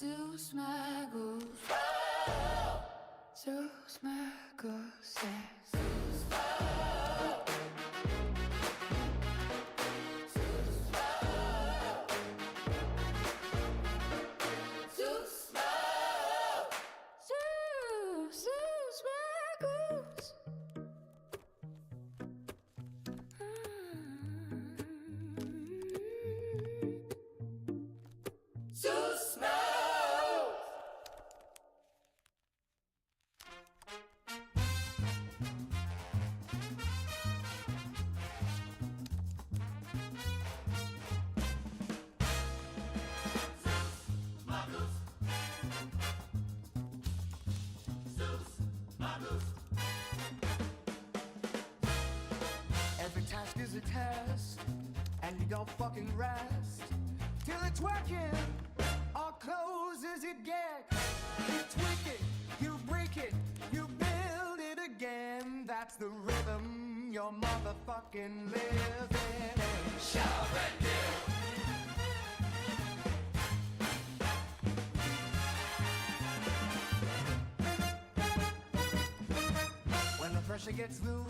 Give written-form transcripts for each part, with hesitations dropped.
Zeus my goose, Zeus my goose, yeah. Zeus my, Zeus my, Zeus my, Zeus my goose. Zeus my. Every task is a test, and you don't fucking rest till it's working. All close as it gets. You tweak it, you break it, you build it again. That's the rhythm you're motherfucking living in. Shout and kill. When the pressure gets loose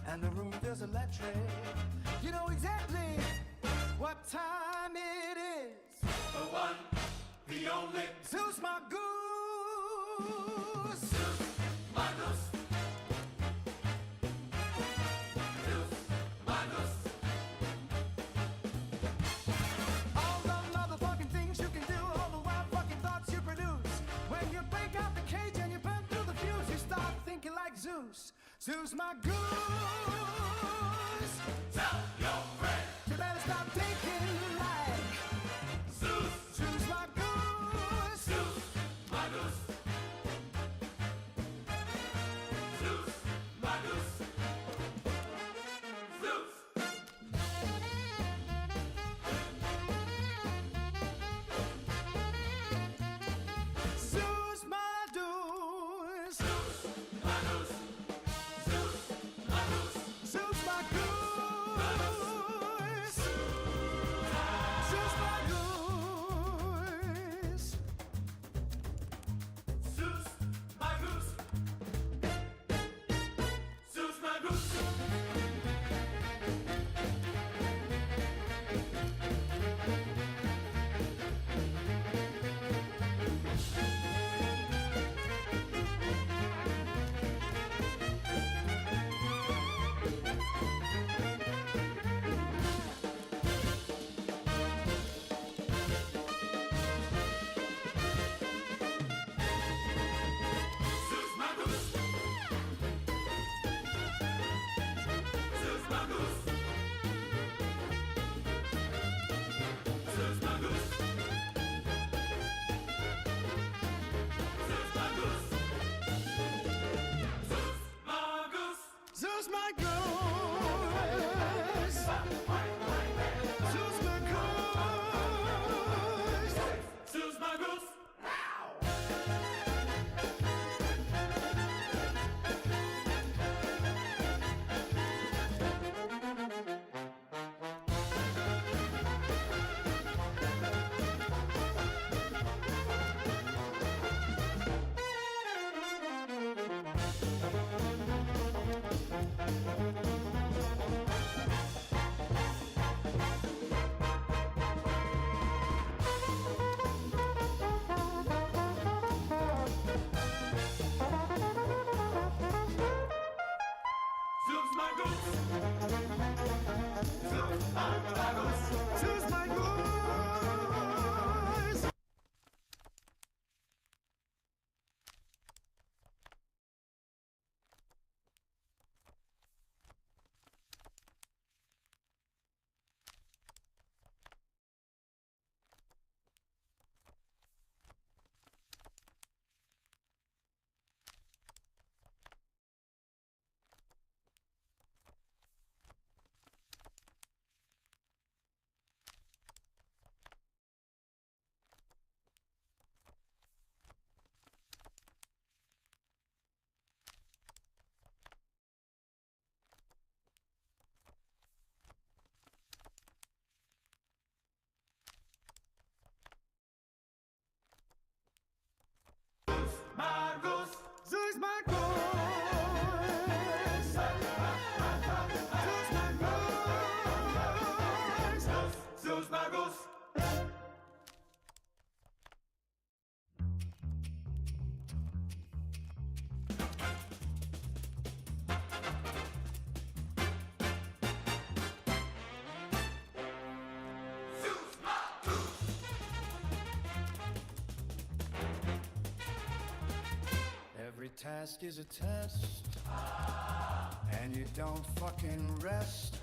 and the room feels electric, you know exactly what time it is. The one, the only Zeus my goose. Zeus, my goose. Zeus, my goose. All the motherfucking things you can do, all the wild fucking thoughts you produce. When you break out the cage and you burn through the fuse, you start thinking like Zeus. Zeus my goose. Tell your friend You better stop thinking like Zeus, Zeus my goose. Zeus, my goose. Zeus, my goose. Zeus. Zeus my goose. Zeus, my goose. Zeus, my goose. Magus. Zeus Magus. Zeus Magus. Every task is a test, and you don't fucking rest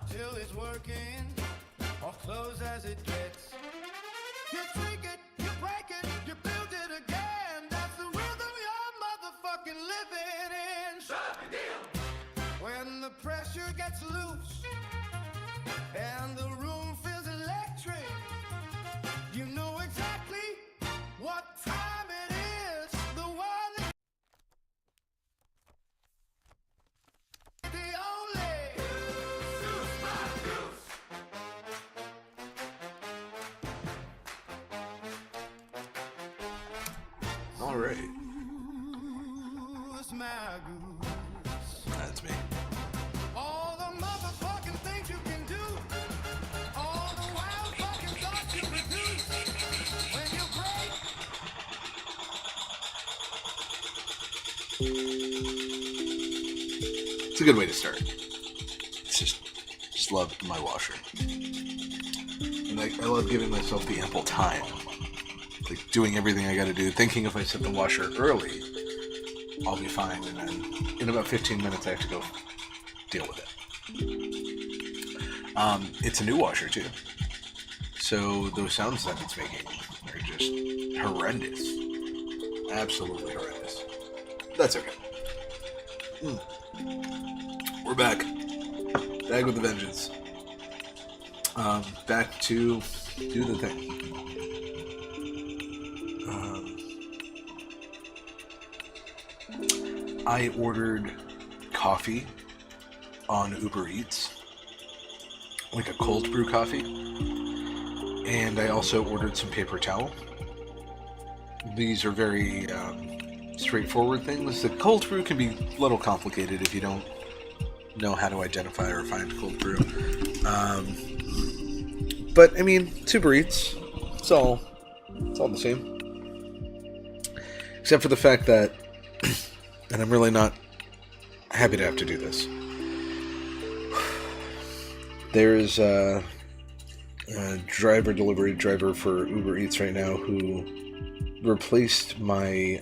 till it's working or close as it gets. You tweak it, you break it, you build it again. That's the rhythm you're motherfucking living in. Shut up and deal. When the pressure gets loose and the room feels electric, you know exactly what time it is. The one that the only. Zeus Magus. All right, Zeus Magus. that's me. All the motherfucking things you can do, all the wild fucking thoughts you produce when you break. It's a good way to start. It's just love my washer, and I love giving myself the ample time, like doing everything I got to do, thinking if I set the washer early, I'll be fine, and then in about 15 minutes I have to go deal with it. It's a new washer too, so those sounds that it's making are just horrendous, absolutely horrendous. That's okay. We're back with a vengeance. Back to do the thing. I ordered coffee on Uber Eats, like a cold brew coffee, and I also ordered some paper towel. These are very straightforward things. The cold brew can be a little complicated if you don't know how to identify or find cold brew. But I mean, it's Uber Eats. It's all the same, except for the fact that, and I'm really not happy to have to do this. There is a delivery driver for Uber Eats right now who replaced my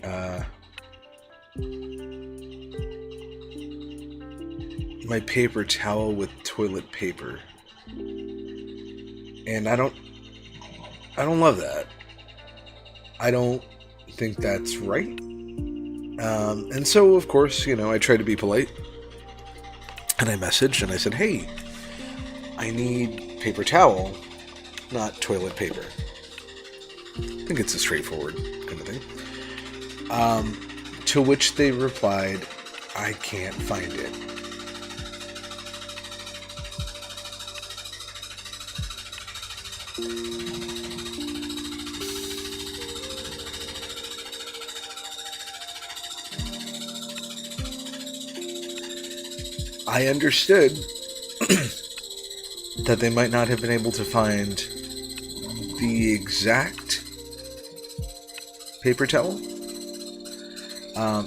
my paper towel with toilet paper, and I don't love that. I don't think that's right. And so, of course, I tried to be polite, and I messaged and I said, "Hey, I need paper towel, not toilet paper." I think it's a straightforward kind of thing. To which they replied, "I can't find it." I understood that they might not have been able to find the exact paper towel.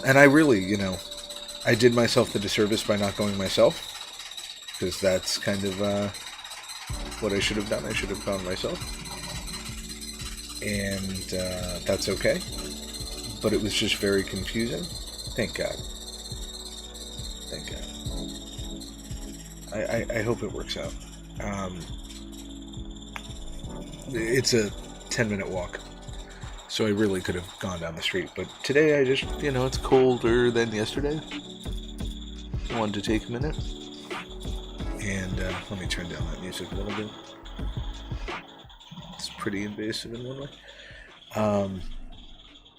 And I really, I did myself the disservice by not going myself, because that's kind of what I should have done. I should have gone myself. And that's okay. But it was just very confusing. Thank God. Thank God. I hope it works out. It's a 10-minute walk, so I really could have gone down the street. But today I just, it's colder than yesterday. I wanted to take a minute. And let me turn down that music a little bit. It's pretty invasive in one way.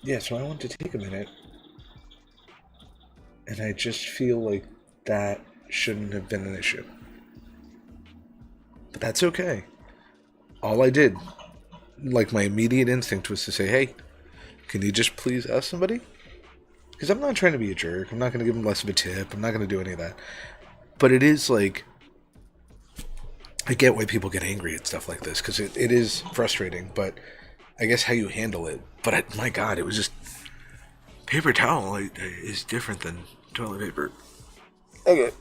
Yeah, so I wanted to take a minute. And I just feel like that shouldn't have been an issue. But that's okay. All I did, like my immediate instinct was to say, "Hey, Can you just please ask somebody? Because I'm not trying to be a jerk. I'm not going to give them less of a tip. I'm not going to do any of that. But it is like, I get why people get angry at stuff like this, because it is frustrating, but I guess how you handle it. But my God, it was just, paper towel is different than toilet paper. Okay.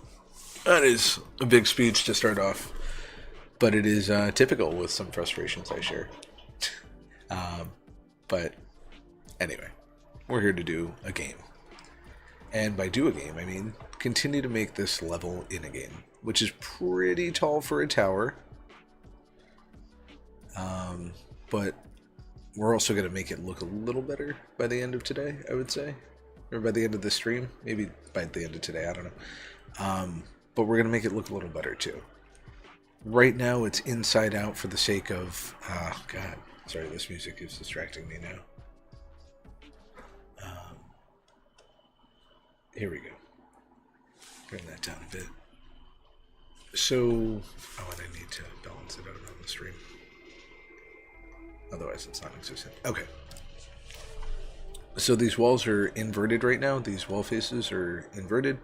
That is a big speech to start off, but it is typical with some frustrations I share. But anyway, we're here to do a game. And by do a game, I mean continue to make this level in a game, which is pretty tall for a tower. But we're also going to make it look a little better by the end of today, I would say. Or by the end of the stream. Maybe by the end of today, I don't know. But we're going to make it look a little better too. Right now it's inside out for the sake of... God. Sorry, this music is distracting me now. Here we go. Bring that down a bit. So... Oh, and I need to balance it out on the stream. Otherwise it's non-existent. Okay. So these walls are inverted right now. These wall faces are inverted.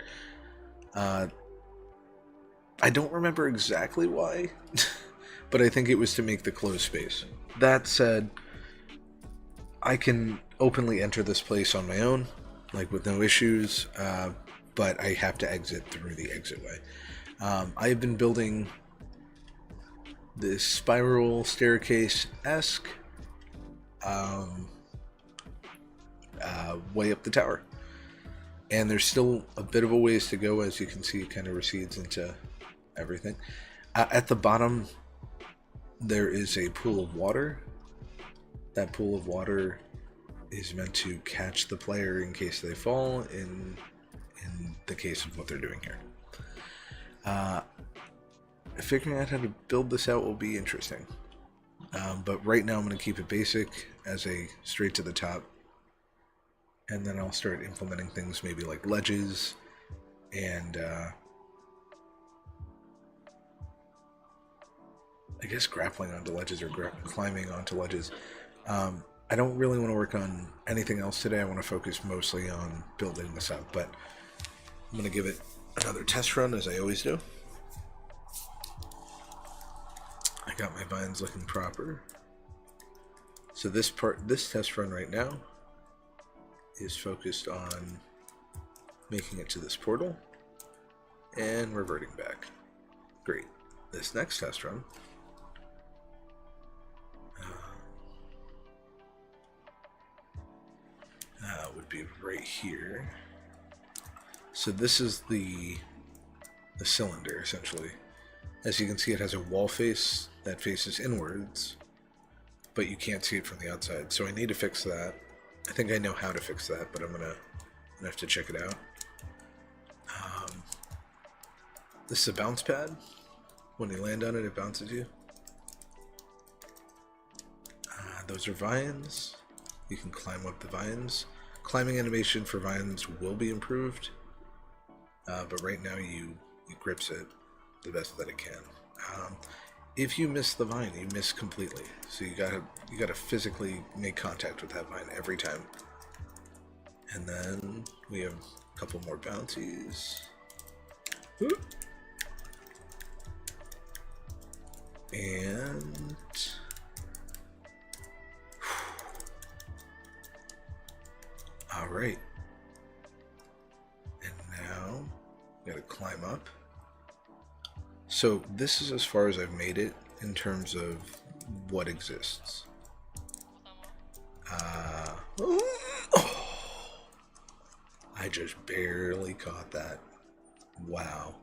I don't remember exactly why, but I think it was to make the closed space. That said, I can openly enter this place on my own, like with no issues, but I have to exit through the exit way. I have been building this spiral staircase-esque way up the tower. And there's still a bit of a ways to go. As you can see, it kind of recedes into everything. At the bottom, there is a pool of water. That pool of water is meant to catch the player in case they fall, in the case of what they're doing here. Figuring out how to build this out will be interesting. But right now I'm going to keep it basic as a straight to the top. And then I'll start implementing things maybe like ledges and I guess grappling onto ledges or climbing onto ledges. I don't really want to work on anything else today. I want to focus mostly on building this up, but I'm going to give it another test run as I always do. I got my vines looking proper. So this test run right now is focused on making it to this portal and reverting back. Great. This next test run would be right here. So this is the cylinder, essentially. As you can see, it has a wall face that faces inwards, but you can't see it from the outside. So I need to fix that. I think I know how to fix that, but I'm gonna have to check it out. This is a bounce pad. When you land on it, it bounces you. Those are vines. You can climb up the vines. Climbing animation for vines will be improved, but right now it grips it the best that it can. If you miss the vine, you miss completely. So you gotta physically make contact with that vine every time. And then we have a couple more bounties. Whoop. And all right. And now we gotta climb up. So this is as far as I've made it in terms of what exists. I just barely caught that. Wow.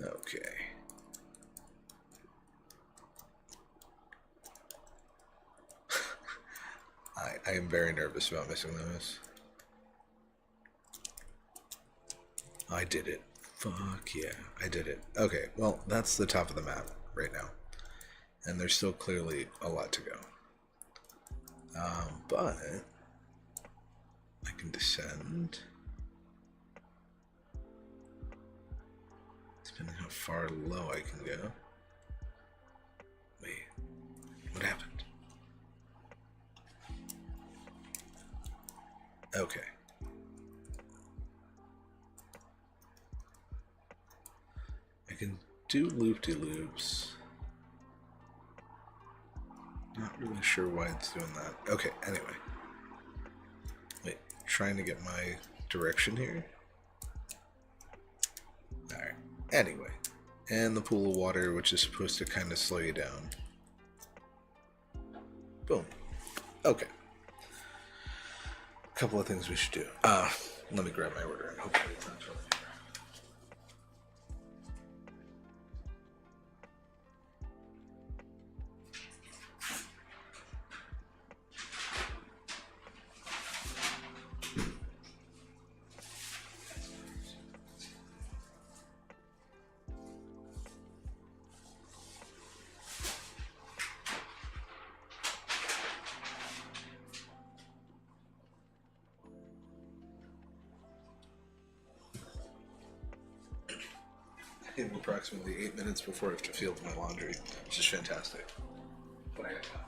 Okay. I am very nervous about missing those. I did it. Fuck yeah, I did it. Okay, well, that's the top of the map right now. And there's still clearly a lot to go. But I can descend. Depending how far low I can go. Wait, Okay. I can do loop-de-loops. Not really sure why it's doing that. Okay, anyway. Wait, trying to get my direction here. Alright, anyway. And the pool of water, which is supposed to kind of slow you down. Boom. Okay. A couple of things we should do. Let me grab my order and hopefully it's not showing here. In approximately 8 minutes before I have to field my laundry, which is fantastic. But I got time.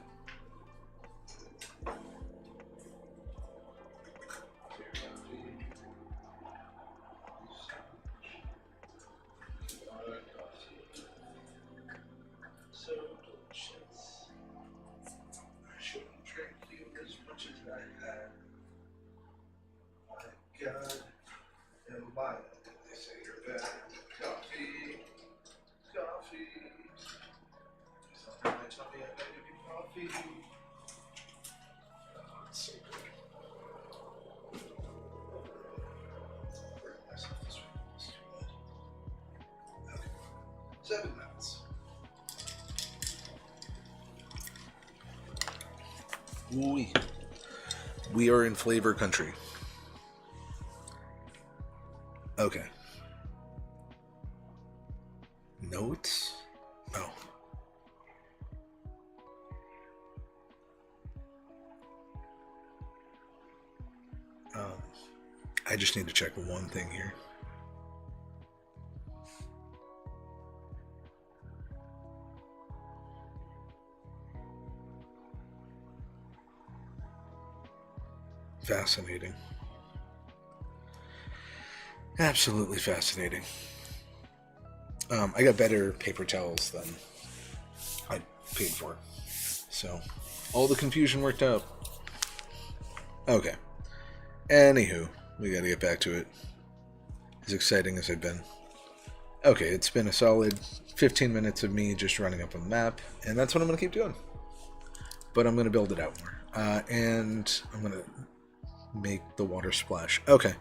So delicious. I shouldn't drink you as much as I had. My God, and why did they say you're bad? Coffee. Something in my tummy, I gotta give you coffee. Oh, it's so good. Bring myself this way. It's too late. Okay. 7 minutes. We are in flavor country. Okay. Notes? No. I just need to check one thing here. Fascinating. Absolutely fascinating. I got better paper towels than I paid for. So, all the confusion worked out. Okay. Anywho, we gotta get back to it. As exciting as I've been. Okay, it's been a solid 15 minutes of me just running up a map, and that's what I'm gonna keep doing. But I'm gonna build it out more. And I'm gonna make the water splash. Okay.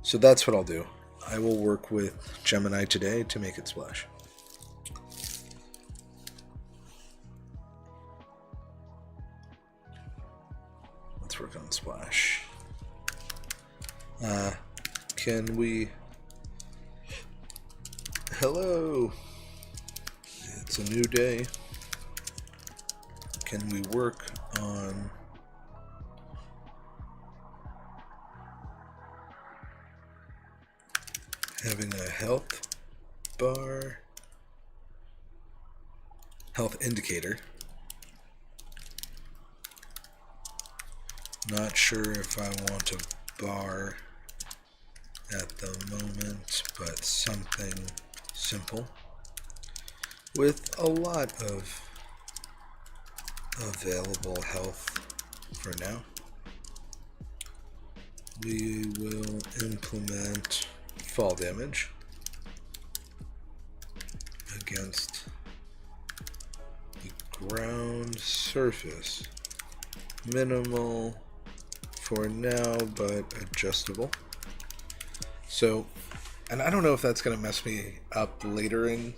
So that's what I'll do. I will work with Gemini today to make it splash. Let's work on splash. Can we... Hello! It's a new day. Can we work on... having a health bar, health indicator. Not sure if I want a bar at the moment, but something simple with a lot of available health for now. We will implement fall damage against the ground surface. Minimal for now, but adjustable. So, and I don't know if that's going to mess me up later in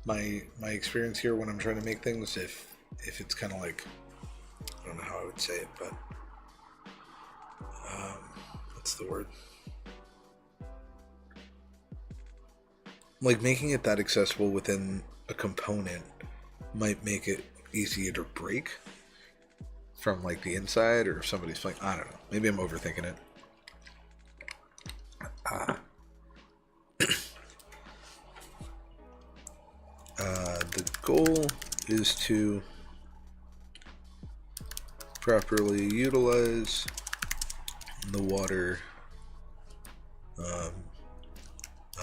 my experience here when I'm trying to make things, if it's kind of like, I don't know how I would say it, but what's the word? Like, making it that accessible within a component might make it easier to break from, like, the inside, or if somebody's playing, I don't know. Maybe I'm overthinking it. The goal is to properly utilize the water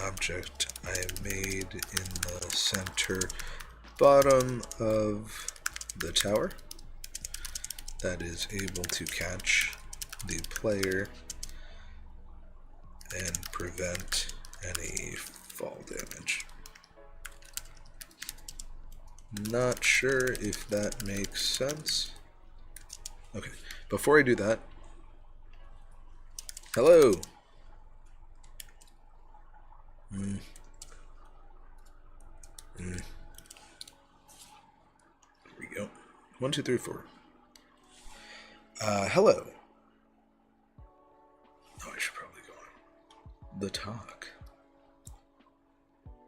object I made in the center bottom of the tower that is able to catch the player and prevent any fall damage. Not sure if that makes sense. Okay, before I do that, hello. There we go. 1, 2, 3, 4. Hello. Oh, I should probably go on. The talk.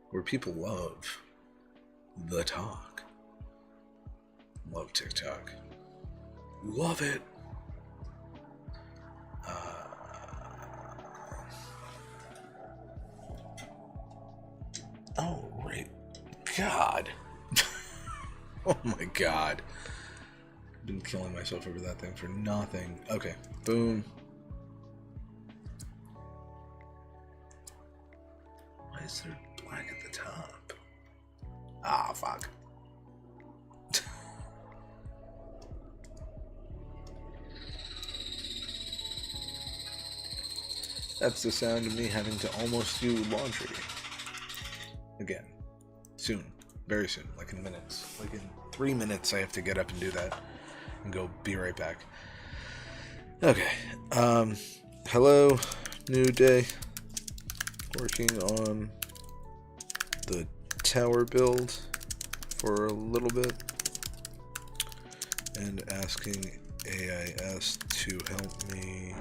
Where people love the talk. Love TikTok. Love it. Oh, right. God. Oh my god. I've been killing myself over that thing for nothing. Okay. Boom. Why is there black at the top? Ah, fuck. That's the sound of me having to almost do laundry. Again. Soon. Very soon. Like in minutes. Like in 3 minutes I have to get up and do that. And go be right back. Okay. Hello. New day. Working on the tower build for a little bit. And asking AIS to help me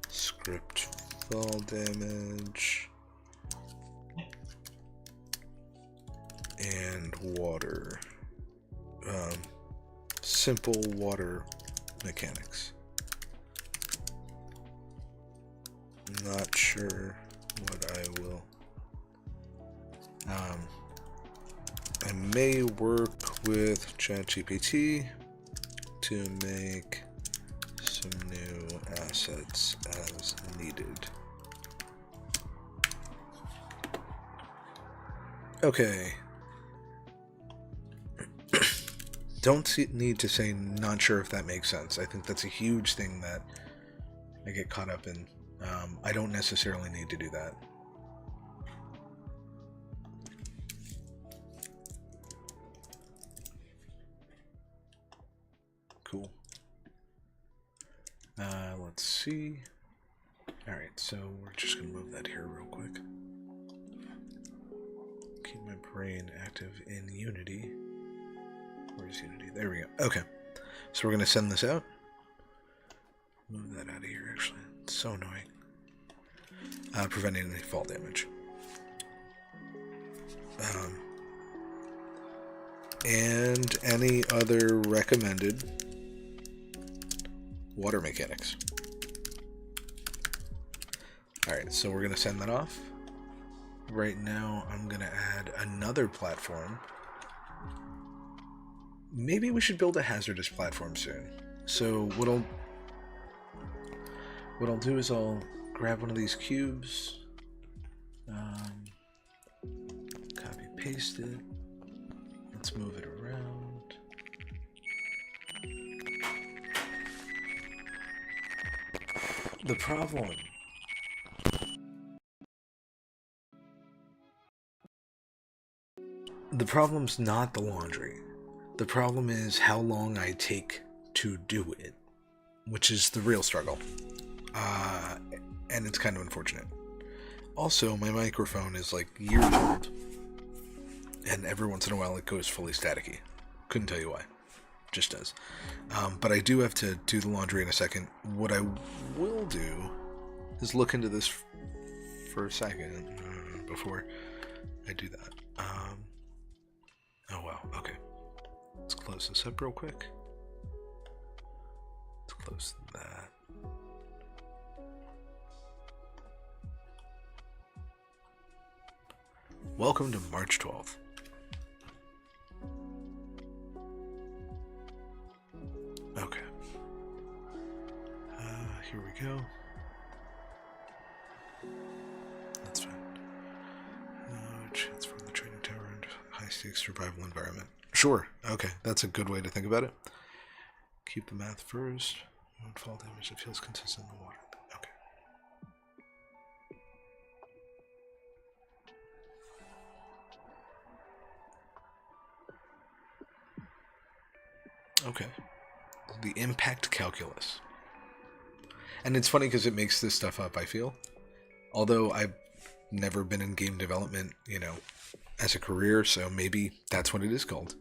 script fall damage and water, simple water mechanics. Not sure what I will. I may work with ChatGPT to make some new assets as needed. Okay. Don't need to say not sure if that makes sense. I think that's a huge thing that I get caught up in. I don't necessarily need to do that. Cool. Let's see. Alright, so we're just going to move that here real quick. Keep my brain active in Unity. Where's Unity? There we go. Okay. So we're going to send this out. Move that out of here, actually. It's so annoying. Preventing any fall damage. And any other recommended water mechanics. Alright, so we're going to send that off. Right now, I'm going to add another platform. Maybe we should build a hazardous platform soon. So what I'll do is I'll grab one of these cubes, copy paste it. Let's move it around. The problem's not the laundry. The problem is how long I take to do it, which is the real struggle. And it's kind of unfortunate. Also, my microphone is like years old, and every once in a while it goes fully staticky. Couldn't tell you why. Just does. But I do have to do the laundry in a second. What I will do is look into this for a second before I do that. Oh wow, okay. Let's close this up real quick. Let's close that. Welcome to March 12th. Okay. here we go. That's fine. Transform the training tower into high-stakes survival environment. Sure. Okay, that's a good way to think about it. Keep the math first. Don't fall damage. It feels consistent in the water. Okay. Okay. The impact calculus. And it's funny because it makes this stuff up, I feel. Although I've never been in game development, as a career, so maybe that's what it is called.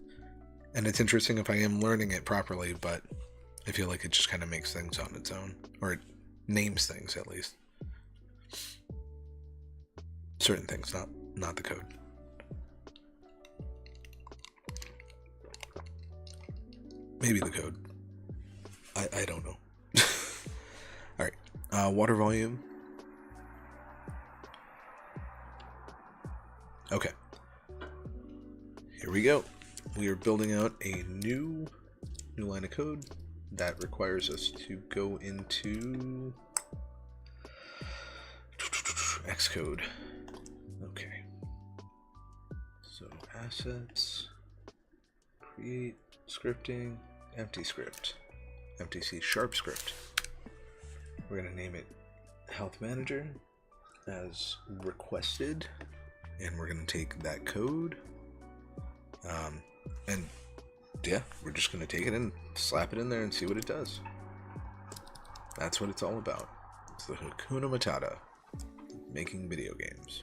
And it's interesting if I am learning it properly, but I feel like it just kind of makes things on its own. Or it names things, at least. Certain things, not the code. Maybe the code. I don't know. Alright. Water volume. Okay. Here we go. We are building out a new line of code that requires us to go into Xcode. Okay. So assets, create scripting, empty script, empty C# script. We're going to name it Health Manager as requested, and we're going to take that code, and yeah, we're just going to take it and slap it in there and see what it does. That's what it's all about. It's the Hakuna Matata, making video games.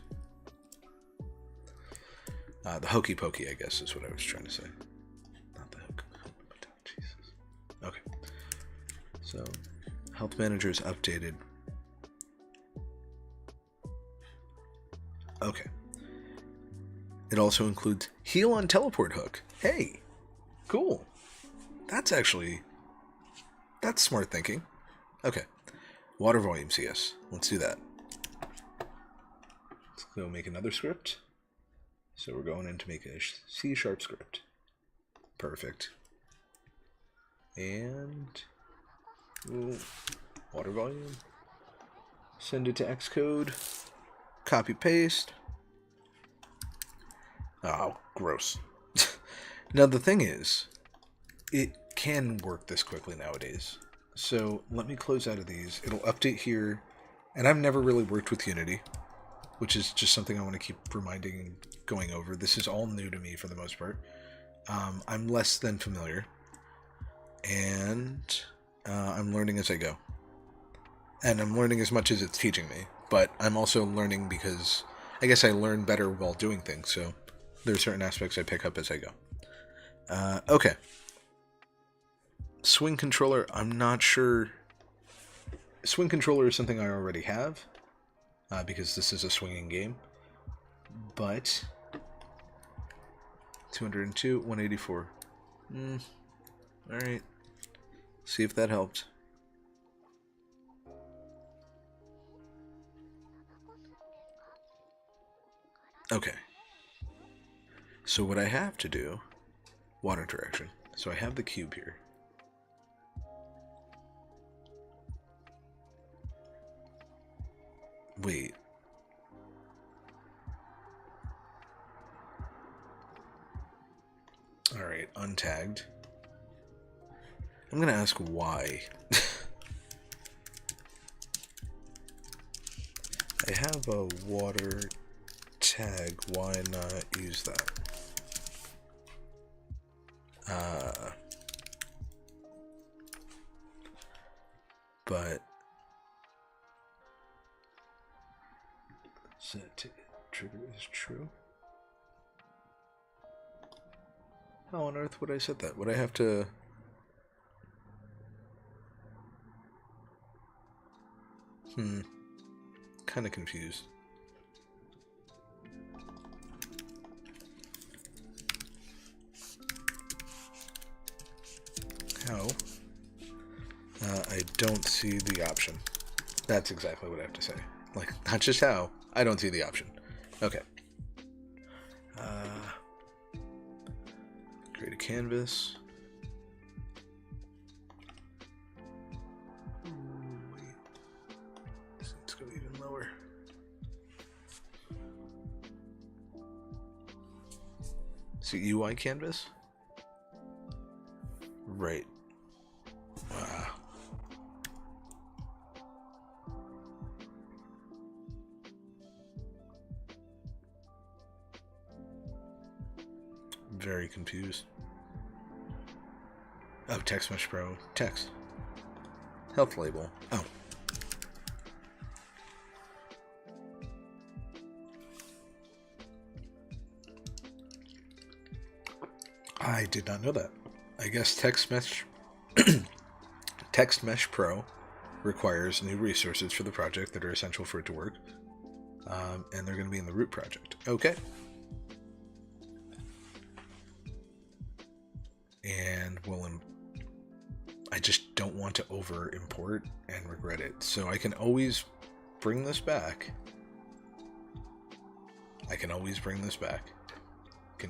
The hokey pokey, I guess, is what I was trying to say. Not the Hakuna Matata, Jesus. Okay. So, Health Manager is updated. Okay. It also includes heal on teleport hook. Hey, cool. That's smart thinking. Okay. Water volume CS. Let's do that. Let's go make another script. So we're going in to make a C# script. Perfect. And water volume. Send it to Xcode. Copy paste. Oh, gross. Now the thing is, it can work this quickly nowadays. So let me close out of these. It'll update here. And I've never really worked with Unity, which is just something I want to keep reminding and going over. This is all new to me for the most part. I'm less than familiar. And I'm learning as I go. And I'm learning as much as it's teaching me. But I'm also learning because I guess I learn better while doing things. So there are certain aspects I pick up as I go. Okay. Swing controller, I'm not sure. Swing controller is something I already have. Because this is a swinging game. But 202, 184. Alright. See if that helped. Okay. So what I have to do, water interaction. So I have the cube here. Wait. Alright, untagged. I'm gonna ask why. I have a water tag, why not use that? But set trigger is true. How on earth would I set that? Would I have to? Kind of confused. How? I don't see the option. That's exactly what I have to say. Like, not just how, I don't see the option. Okay. Create a canvas. Ooh, wait. So UI canvas? Right. Very confused. Oh, Text Mesh Pro. Text. Health label. Oh. I did not know that. I guess Text Mesh Pro requires new resources for the project that are essential for it to work. And they're going to be in the root project. Okay. And I just don't want to over import and regret it. So I can always bring this back. I can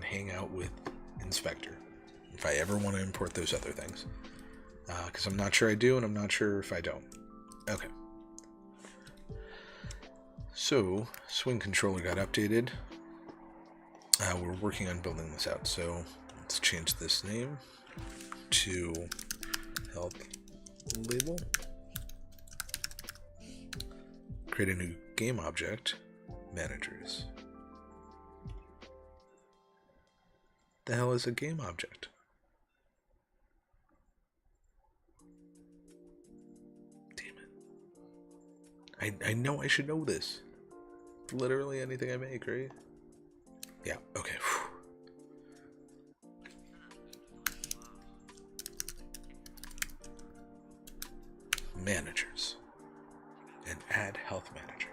hang out with Inspector if I ever want to import those other things. Because I'm not sure I do, and I'm not sure if I don't. Okay. So, swing controller got updated. We're working on building this out, so let's change this name to health label. Create a new game object, managers. The hell is a game object? Damn it. I know I should know this. Literally anything I make, right? Yeah, okay. Managers. And add health manager.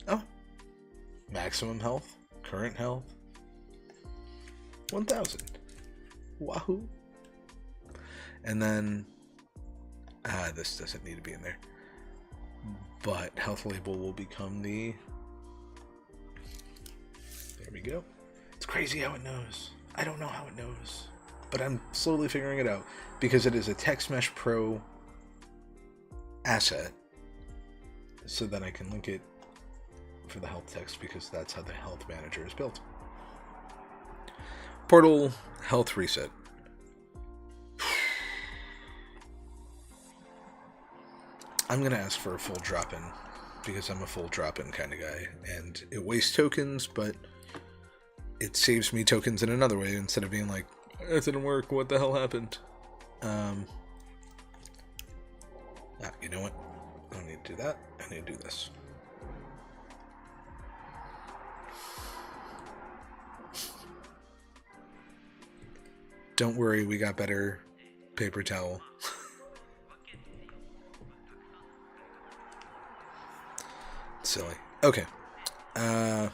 Oh. Maximum health. Current health. 1,000. Wahoo. And then this doesn't need to be in there. But health label will become the... There we go. It's crazy how it knows. I don't know how it knows. But I'm slowly figuring it out. Because it is a Text Mesh Pro asset. So then I can link it for the health text, because that's how the health manager is built. Portal health reset. I'm going to ask for a full drop-in, because I'm a full drop-in kind of guy, and it wastes tokens, but it saves me tokens in another way, instead of being like, it didn't work, what the hell happened? You know what? I don't need to do that, I need to do this. Don't worry, we got better paper towel. Silly. Okay. I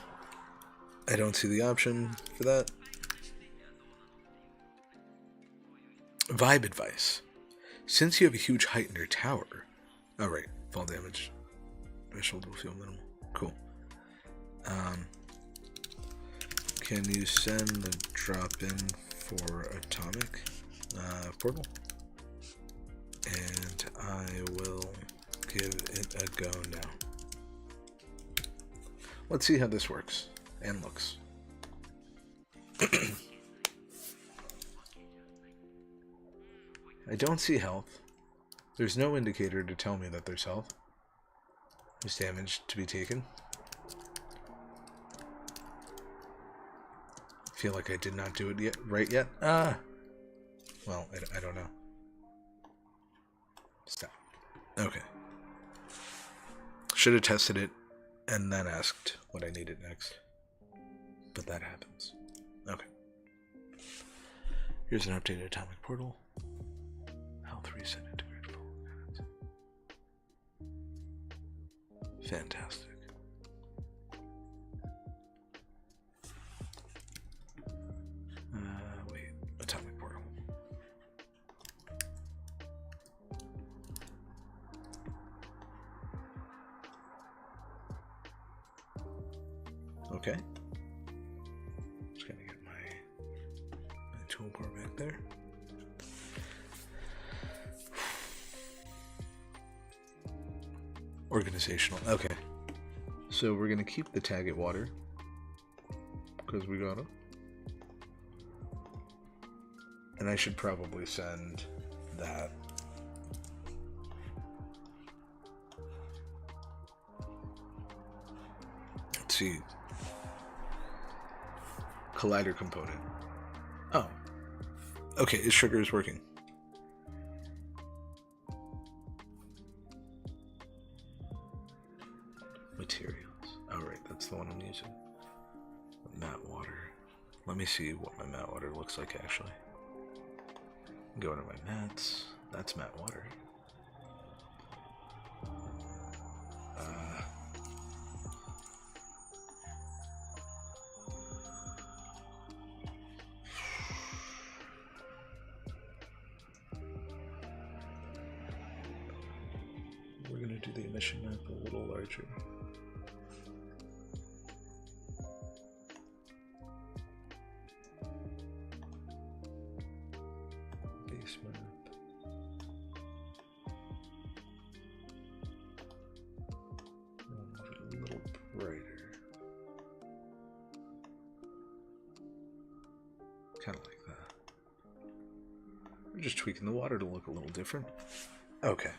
don't see the option for that. Vibe advice. Since you have a huge height in your tower... Oh, right. Fall damage. Threshold will feel minimal. Cool. Can you send the drop-in for atomic portal? And I will give it a go now. Let's see how this works and looks. I don't see health. There's no indicator to tell me that there's health. There's damage to be taken. I feel like I did not do it right yet. Well, I don't know. Stop. Okay. Should have tested it and then asked what I needed next. But that happens. Okay. Here's an updated atomic portal. Health reset integrated. Fantastic. Wait. Atomic portal. Okay. Just gonna get my toolbar back there. Organizational. Okay. So we're gonna keep the tag at water. because we got them. And I should probably send that. Let's see. Collider component. Oh. Okay, his sugar is working. Materials. Alright, that's the one I'm using. Matte water. Let me see what my matte water looks like actually. Go into my mats. That's matte water. We're going to do the emission map a little larger. Base map. A little brighter. Kind of like that. We're just tweaking the water to look a little different. Okay.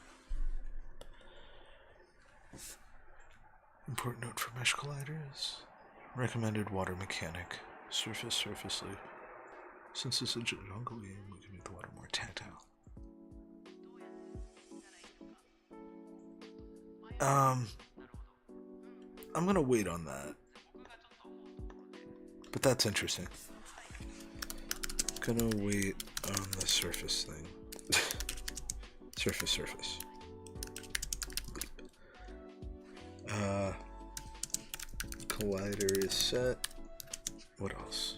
Important note for mesh colliders. Recommended water mechanic. Surface loop. Since this is a jungle game, we can make the water more tactile. I'm gonna wait on that. But that's interesting. Gonna wait on the surface thing. surface. Collider is set. What else?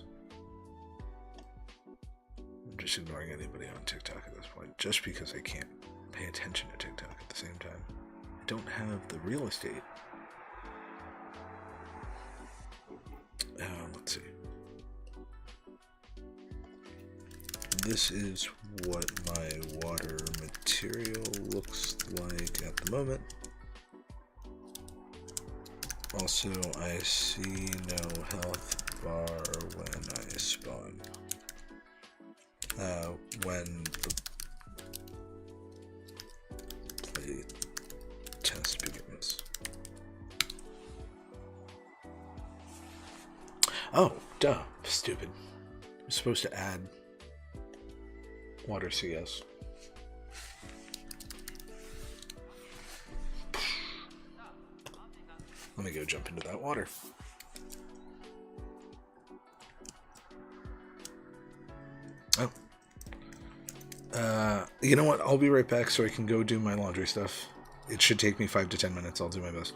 I'm just ignoring anybody on TikTok at this point, just because I can't pay attention to TikTok at the same time. I don't have the real estate. Let's see. This is what my water material looks like at the moment. Also, I see no health bar when I spawn. When the play test begins. Oh, duh. Stupid. I'm supposed to add water CS. Let me go jump into that water. Oh. You know what? I'll be right back so I can go do my laundry stuff. It should take me 5 to 10 minutes. I'll do my best.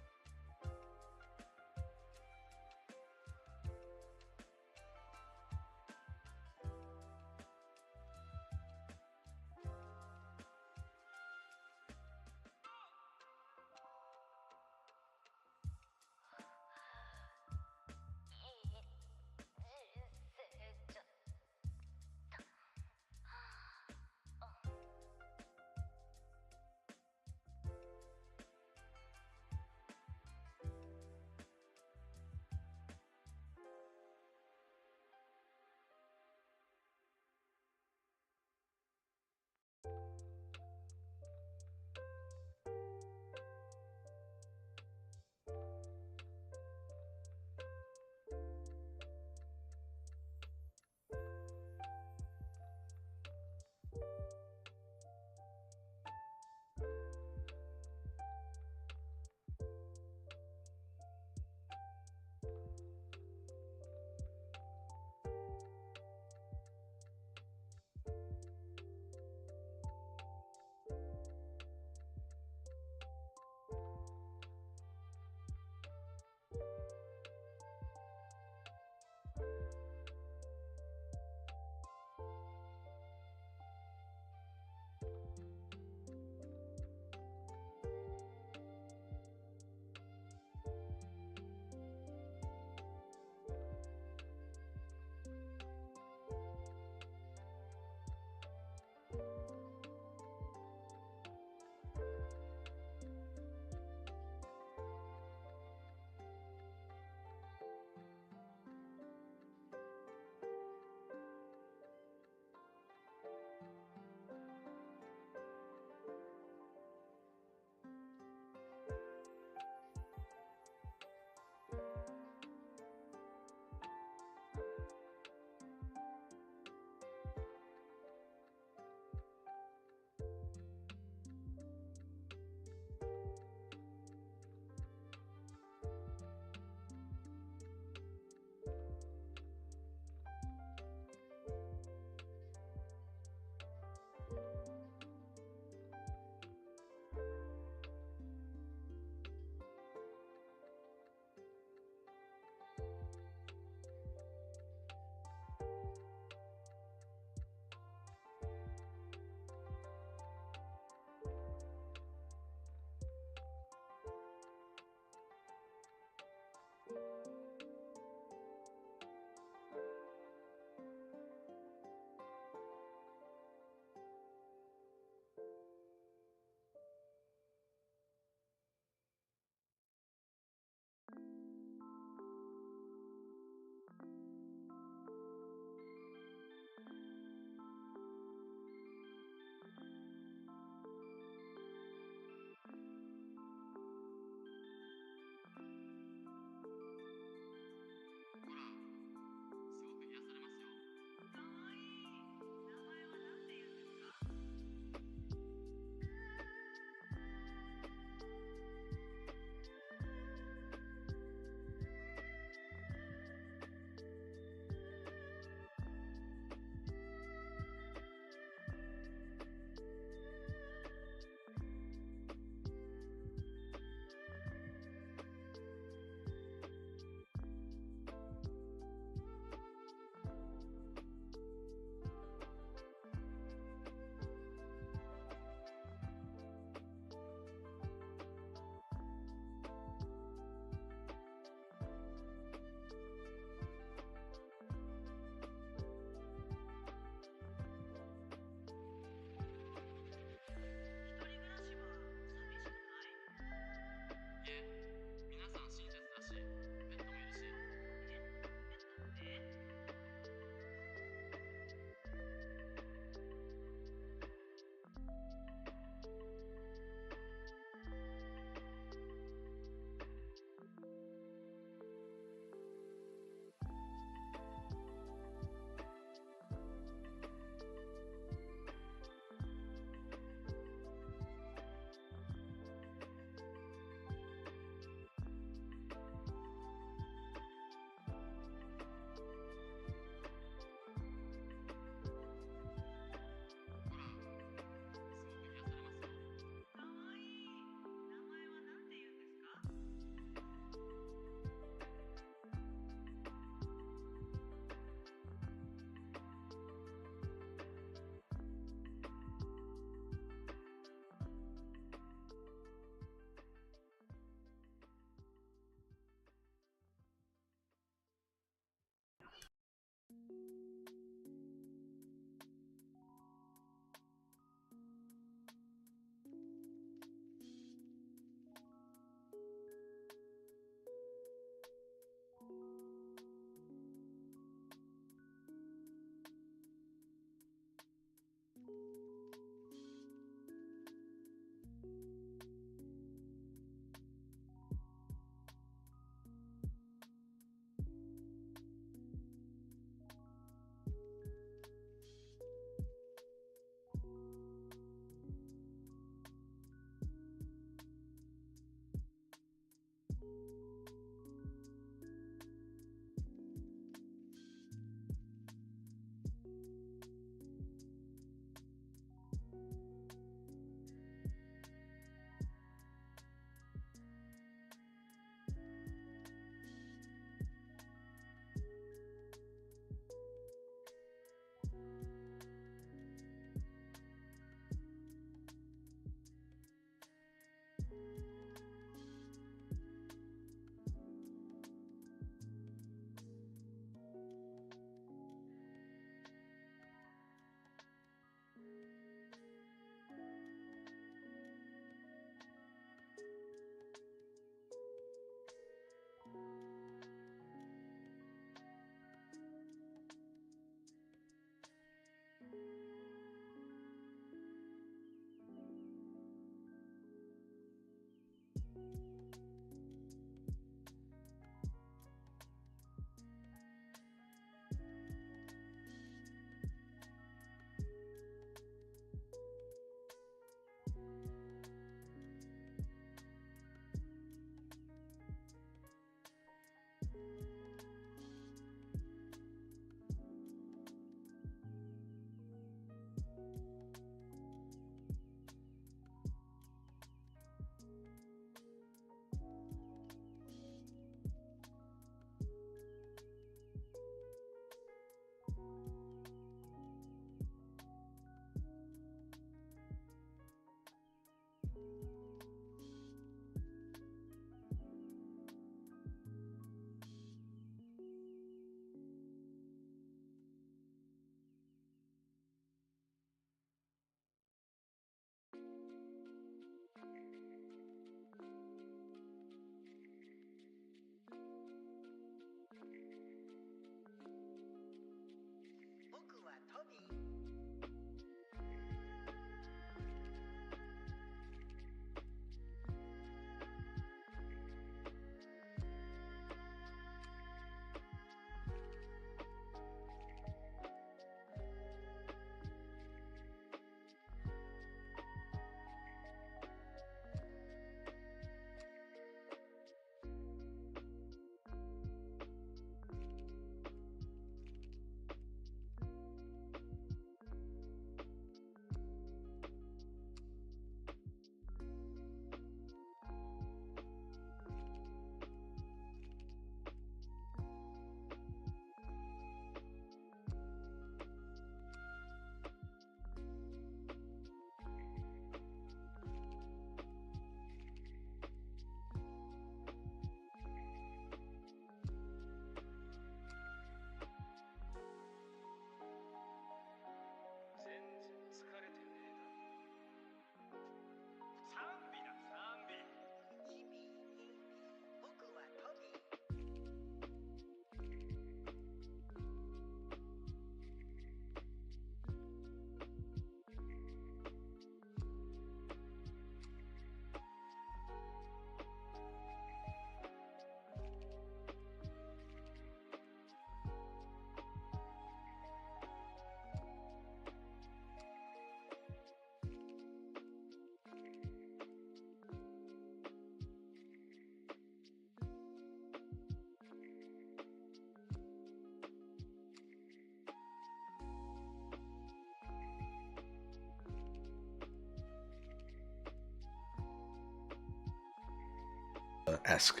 esque.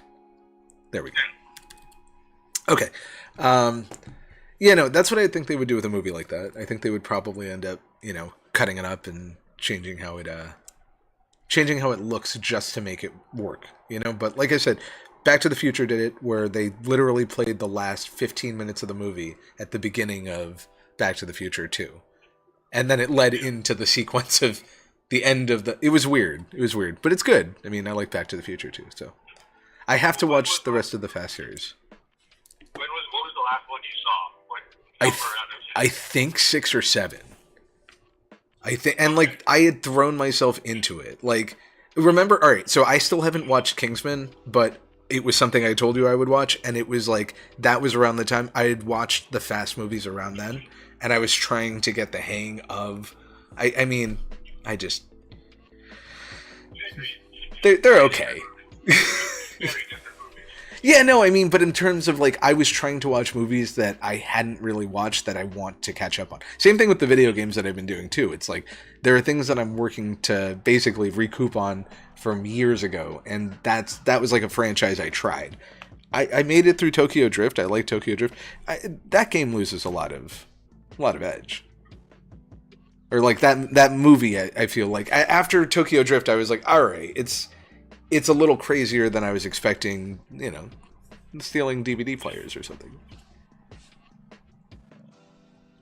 There we go. Okay. Yeah, no, that's what I think they would do with a movie like that. I think they would probably end up, cutting it up and changing how it looks just to make it work, But like I said, Back to the Future did it where they literally played the last 15 minutes of the movie at the beginning of Back to the Future 2. And then it led into the sequence of the end of the... It was weird, but it's good. I mean, I like Back to the Future too, so... I have to watch the rest of the Fast series. What was the last one you saw? What number out of it? I think 6 or 7. And I had thrown myself into it. Like, remember, alright, so I still haven't watched Kingsman, but it was something I told you I would watch, and it was like, that was around the time I had watched the Fast movies around then, and I was trying to get the hang of, they're okay. Yeah, no, but in terms of, I was trying to watch movies that I hadn't really watched that I want to catch up on. Same thing with the video games that I've been doing, too. It's like, there are things that I'm working to basically recoup on from years ago, and that was like a franchise I tried. I made it through Tokyo Drift. I like Tokyo Drift. That game loses a lot of edge. Or, that movie, I feel like. After Tokyo Drift, I was like, alright, it's a little crazier than I was expecting, stealing DVD players or something.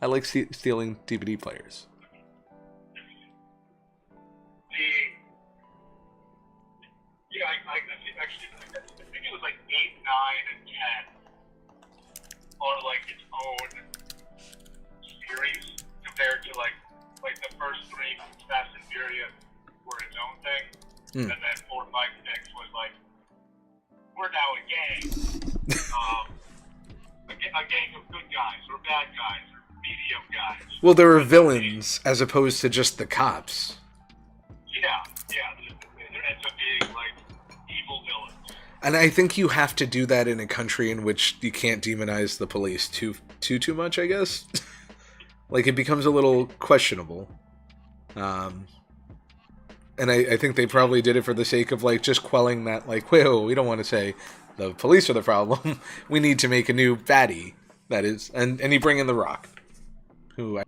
I like stealing DVD players. I think it was 8, 9, and 10 are its own series compared to the first 3 Fast and Furious were its own thing. And then 4, 5, 6 was we're now a gang. A gang of good guys, or bad guys, or medium guys. Well, there are villains as opposed to just the cops. Yeah. There ends up being, evil villains. And I think you have to do that in a country in which you can't demonize the police too much, I guess. It becomes a little questionable. And I think they probably did it for the sake of, just quelling that, whoa, we don't want to say the police are the problem. We need to make a new baddie, that is. And you bring in The Rock, who I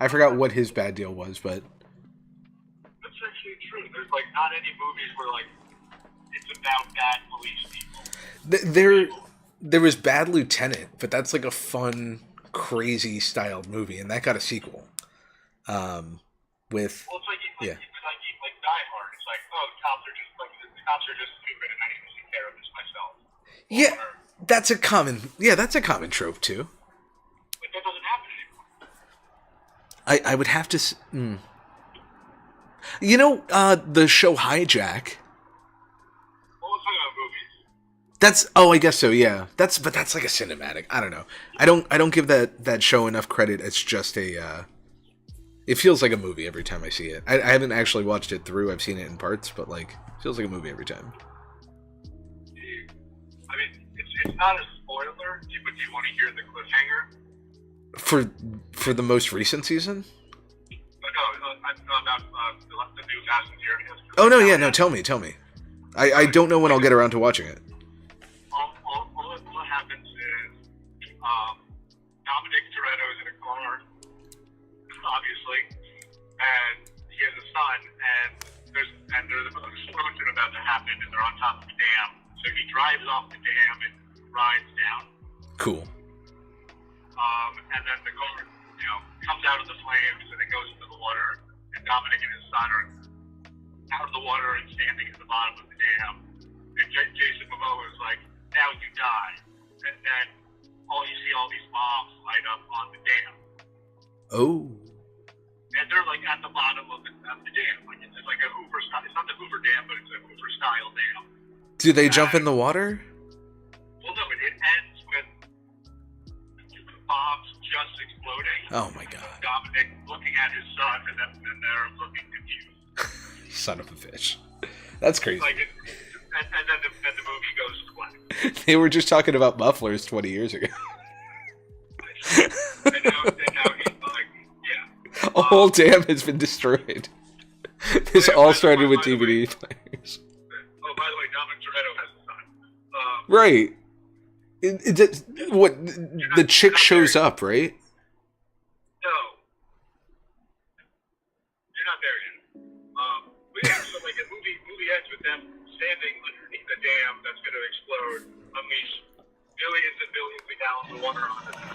forgot what his bad deal was, but... That's actually true. There's, not any movies where, it's about bad police people. There was Bad Lieutenant, but that's, a fun, crazy styled movie, and that got a sequel. With... Well, it's yeah. Die Hard. It's the cops are just stupid, and I need to take care of this myself. Yeah, that's a common trope too. But that doesn't happen anymore. I would have to. The show Hijack. Well, let's talk about movies. That's I guess so. Yeah, that's a cinematic. I don't know. I don't give that show enough credit. It's just a. It feels like a movie every time I see it. I haven't actually watched it through. I've seen it in parts, but it feels like a movie every time. It's not a spoiler, but do you want to hear the cliffhanger? For the most recent season? No, about the new Fast and Furious. Oh no, yeah, no. Tell me. I don't know when I'll get around to watching it. What happens is Dominic Toretto's in a car. Obviously, and he has a son, and there's an explosion about to happen, and they're on top of the dam. So he drives off the dam and rides down. Cool. And then the car, comes out of the flames, and it goes into the water. And Dominic and his son are out of the water and standing at the bottom of the dam. And Jason Momoa is like, "Now you die." And then you see all these bombs light up on the dam. Oh. And they're at the bottom of the dam. It's like a Hoover style. It's not the Hoover Dam, but it's a Hoover style dam. Do they jump in the water? Well, no. It ends with the bombs just exploding. Oh my god. Dominic looking at his son, and they're looking confused. Son of a bitch. That's crazy. And then the movie goes to black. They were just talking about mufflers 20 years ago. and now he's yeah. A whole dam has been destroyed. This all started with DVD players. Oh, by the way, Dominic Toretto has a son. Right. What the chick shows up, right? No, you're not there yet. So like the movie ends with them standing underneath the dam that's going to explode, unleash billions and billions of gallons of water onto them,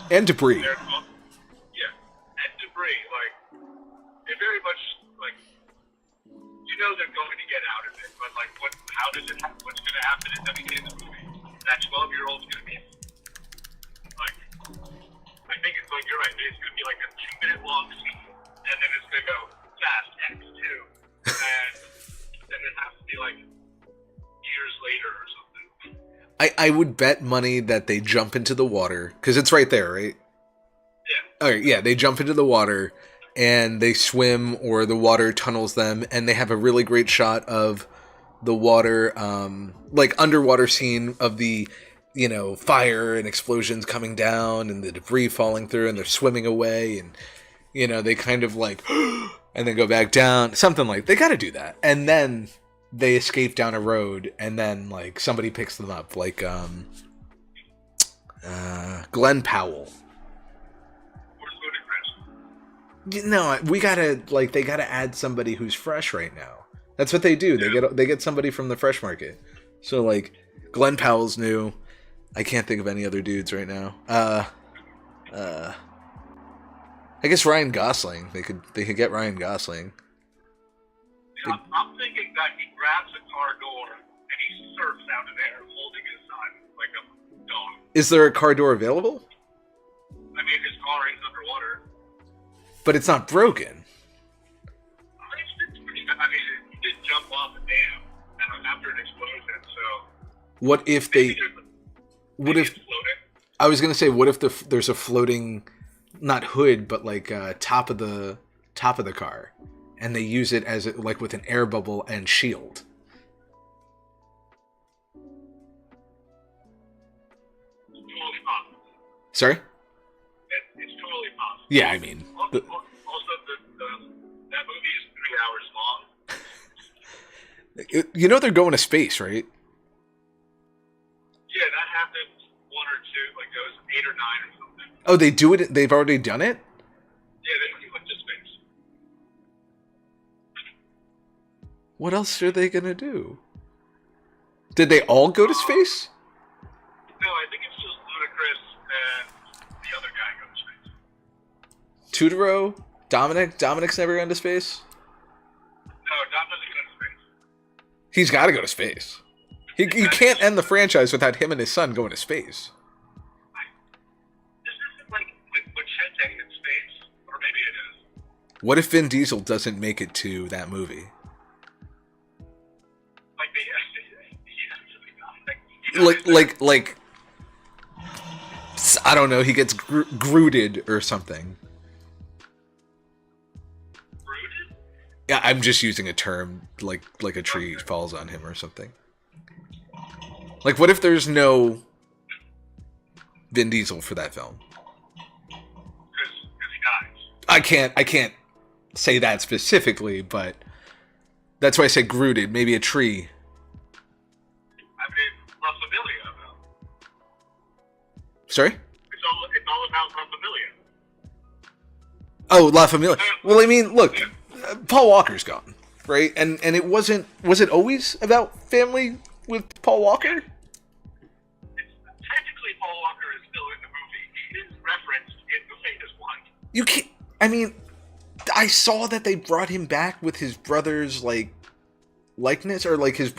And debris. yeah, and debris. Like they very much like they're going to get out of it, but like what? How does it? What's going to happen at the beginning of the movie? That 12-year-old's going to be like. I think it's like you're right. It's going to be like a 2-minute long scene, and then it's going to go fast X2, and then it has to be like years later or something. I would bet money that they jump into the water because it's right there, right? Yeah. All right, yeah, they jump into the water and they swim, or the water tunnels them, and they have a really great shot of the water, like underwater scene of the, fire and explosions coming down and the debris falling through, and they're swimming away, and they kind of like, and then go back down, something like they got to do that, and then they escape down a road, and then like somebody picks them up, like Glenn Powell. No, we gotta they gotta add somebody who's fresh right now. That's what they do. They get somebody from the fresh market. So like Glenn Powell's new. I can't think of any other dudes right now. I guess Ryan Gosling. They could get Ryan Gosling. Yeah, I'm thinking that he grabs a car door and he surfs out of there holding his son like a dog. Is there a car door available? I mean, his car is underwater. But it's not broken. I mean, he did jump off the dam after an explosion, so... What if they... I was going to say, what if there's a floating, not hood, but like top of the car, and they use it as like with an air bubble and shield? It's totally possible. Sorry? It's totally possible. Yeah, I mean... Also, that movie is 3 hours long. They're going to space, right? Yeah, that happened 1 or 2, like goes 8 or 9 or something. Oh, they do it? They've already done it? Yeah, they went to space. What else are they going to do? Did they all go to space? No, I think it's just Ludacris and the other guy go to space. Tudoro? Dominic's never gone to space? No, Dom doesn't go to space. He's got to go to space. He can't end the franchise without him and his son going to space. This isn't like with Machete in space. Or maybe it is. What if Vin Diesel doesn't make it to that movie? Like I don't know, he gets grooted or something. Rooted? Yeah, I'm just using a term like a tree falls on him or something. Like, what if there's no Vin Diesel for that film? Because he dies. I can't say that specifically, but that's why I said grooted. Maybe a tree. I mean, La Familia, though. Sorry? It's all about La Familia. Oh, La Familia. Well, I mean, look, Paul Walker's gone, right? And it was it always about family with Paul Walker? Technically, Paul Walker is still in the movie. He is referenced in the latest one. You can't. I mean, I saw that they brought him back with his brother's likeness, or like his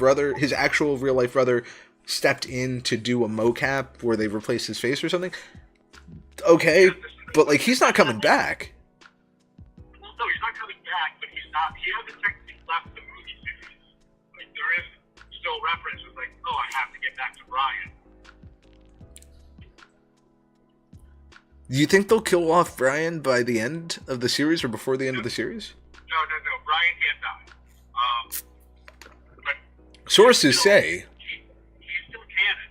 actual real life brother stepped in to do a mocap where they replaced his face or something. Okay, but like he's not coming back. Well, no, he's not coming back, but he's not. He hasn't technically left the movie series. Like there is still references, like, oh, I have to get back to Brian. Do you think they'll kill off Brian by the end of the series or before the end of the series? No. Brian can't die. But Sources say. He's still canon.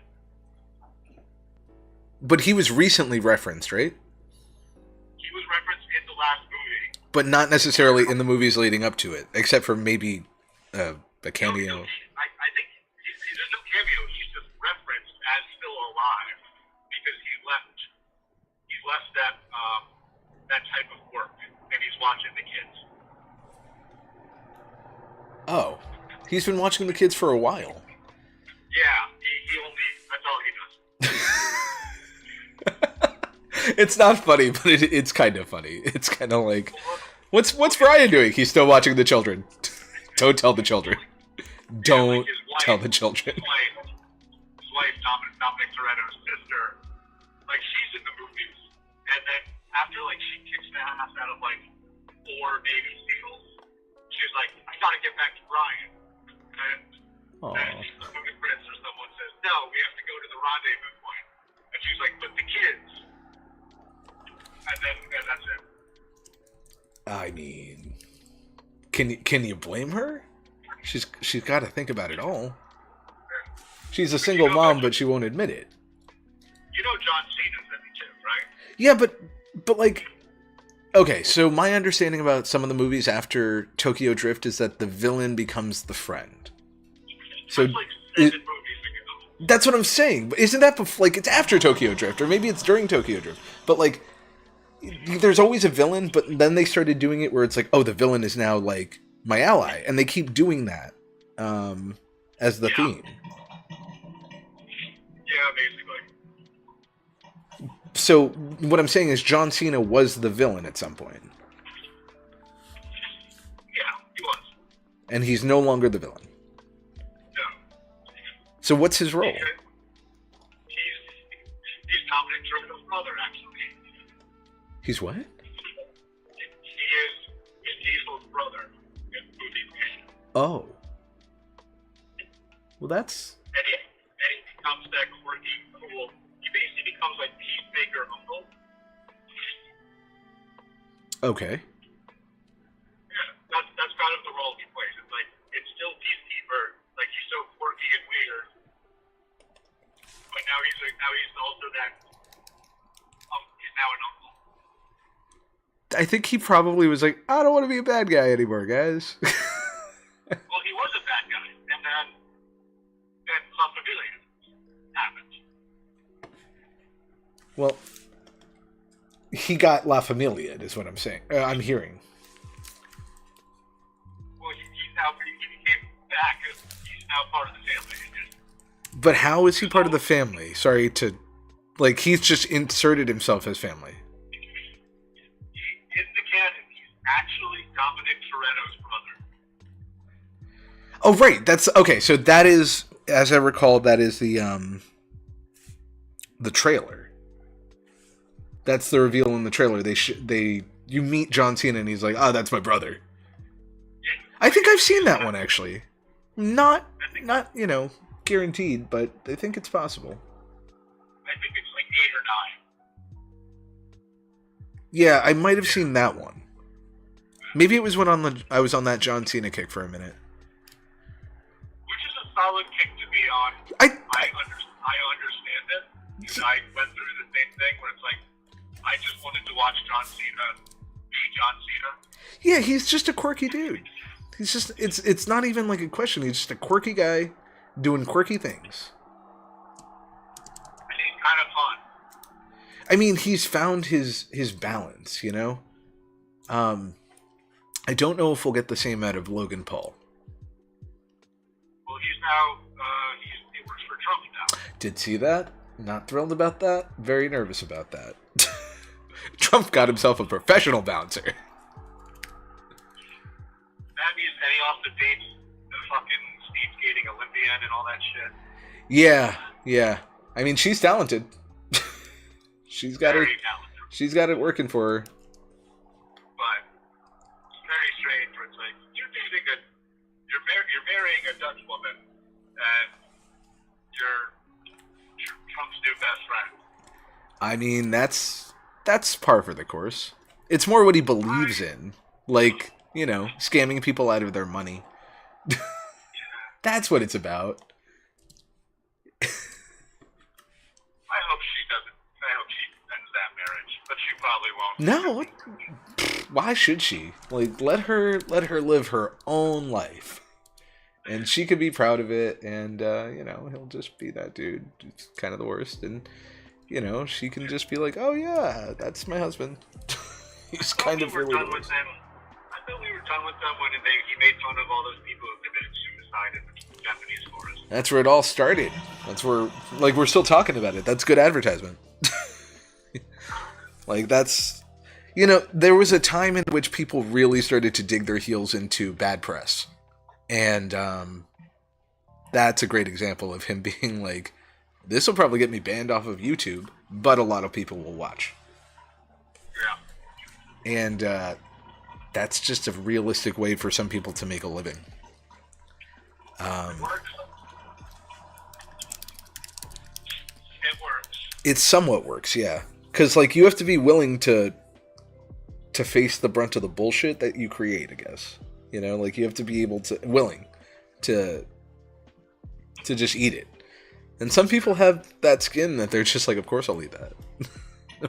But he was recently referenced, right? He was referenced in the last movie. But not necessarily in the movies leading up to it, except for maybe a cameo. No, I think there's no cameo. He's left that type of work, and he's watching the kids. Oh, he's been watching the kids for a while. Yeah, he only, that's all he does. It's not funny, but it's kind of funny. It's kind of like, what's Brian doing? He's still watching the children. Don't tell the children. Don't tell the children. His wife, Dominic Toretto's sister, like, she's in the movies, and then after, like, she kicks the ass out of, like, 4 Navy SEALs, she's like, I gotta get back to Brian. And then the movie Prince or someone says, no, we have to go to the rendezvous point. And she's like, but the kids. And that's it. I mean, can you blame her? She's got to think about it all. She's a single mom, but she won't admit it. You know John Cena's in it too, right? Yeah, but like, okay, so my understanding about some of the movies after Tokyo Drift is that the villain becomes the friend. So That's like 7 movies ago. that's what I'm saying. But isn't that like it's after Tokyo Drift, or maybe it's during Tokyo Drift? But like, there's always a villain. But then they started doing it where it's like, oh, the villain is now like my ally, and they keep doing that as the theme. Yeah, basically. So what I'm saying is John Cena was the villain at some point. Yeah, he was. And he's no longer the villain. No. So what's his role? He's Dominic Toretto's brother, actually. He's what? He is Diesel's brother in the movie. Oh. Well, that's... And he becomes that quirky, cool. He basically becomes like Peacemaker uncle. Okay. Yeah, that's kind of the role he plays. It's like it's still Peacekeeper, like he's so quirky and weird, but now he's also that. He's now an uncle. I think he probably was like, I don't want to be a bad guy anymore, guys. Well, he was a bad guy, and then La Familia happened. Well, he got La Familia, is what I'm saying. I'm hearing. Well, he became back. He's now part of the family. But how is he part of the family? Sorry to... Like, he's just inserted himself as family. In the canon, he's actually Dominic Toretto's brother. Oh, right. That's... Okay, so that is... As I recall, that is the trailer. That's the reveal in the trailer. You meet John Cena and he's like, "Oh, that's my brother." I think I've seen that one actually. Not guaranteed, but I think it's possible. I think it's like 8 or 9. Yeah, I might have seen that one. Maybe it was when I was on that John Cena kick for a minute. Which is a solid kick to be on. I understand it. Because I went through the same thing where it's like, I just wanted to watch John Cena be John Cena. Yeah, he's just a quirky dude. He's just it's not even like a question. He's just a quirky guy doing quirky things. And he's kind of fun. I mean, he's found his balance, you know? I don't know if we'll get the same out of Logan Paul. Well, he's now, he works for Trump now. Did see that? Not thrilled about that. Very nervous about that. Trump got himself a professional bouncer. That means any off the dates, the fucking speed skating Olympian and all that shit. Yeah. I mean, she's talented. She's got Very her. talented. She's got it working for her. But it's very strange where it's like, you're marrying a Dutch woman, and you're Trump's new best friend. I mean, that's par for the course. It's more what he believes in, like, you know, scamming people out of their money. That's what it's about. I hope she doesn't. I hope she ends that marriage, but she probably won't. No, why should she? Like, let her live her own life, and she could be proud of it. And you know, he'll just be that dude. It's kind of the worst, and you know, she can just be like, oh yeah, that's my husband. He's kind of really. I thought we were done with them when he made fun of all those people who committed suicide in the Japanese forest. That's where it all started. That's where, like, we're still talking about it. That's good advertisement. Like, that's, you know, there was a time in which people really started to dig their heels into bad press. And that's a great example of him being like, this will probably get me banned off of YouTube, but a lot of people will watch. Yeah. And that's just a realistic way for some people to make a living. It works. It works. It somewhat works, yeah. Because, like, you have to be willing to face the brunt of the bullshit that you create, I guess. You know, like, you have to be willing to just eat it. And some people have that skin that they're just like, of course I'll eat that.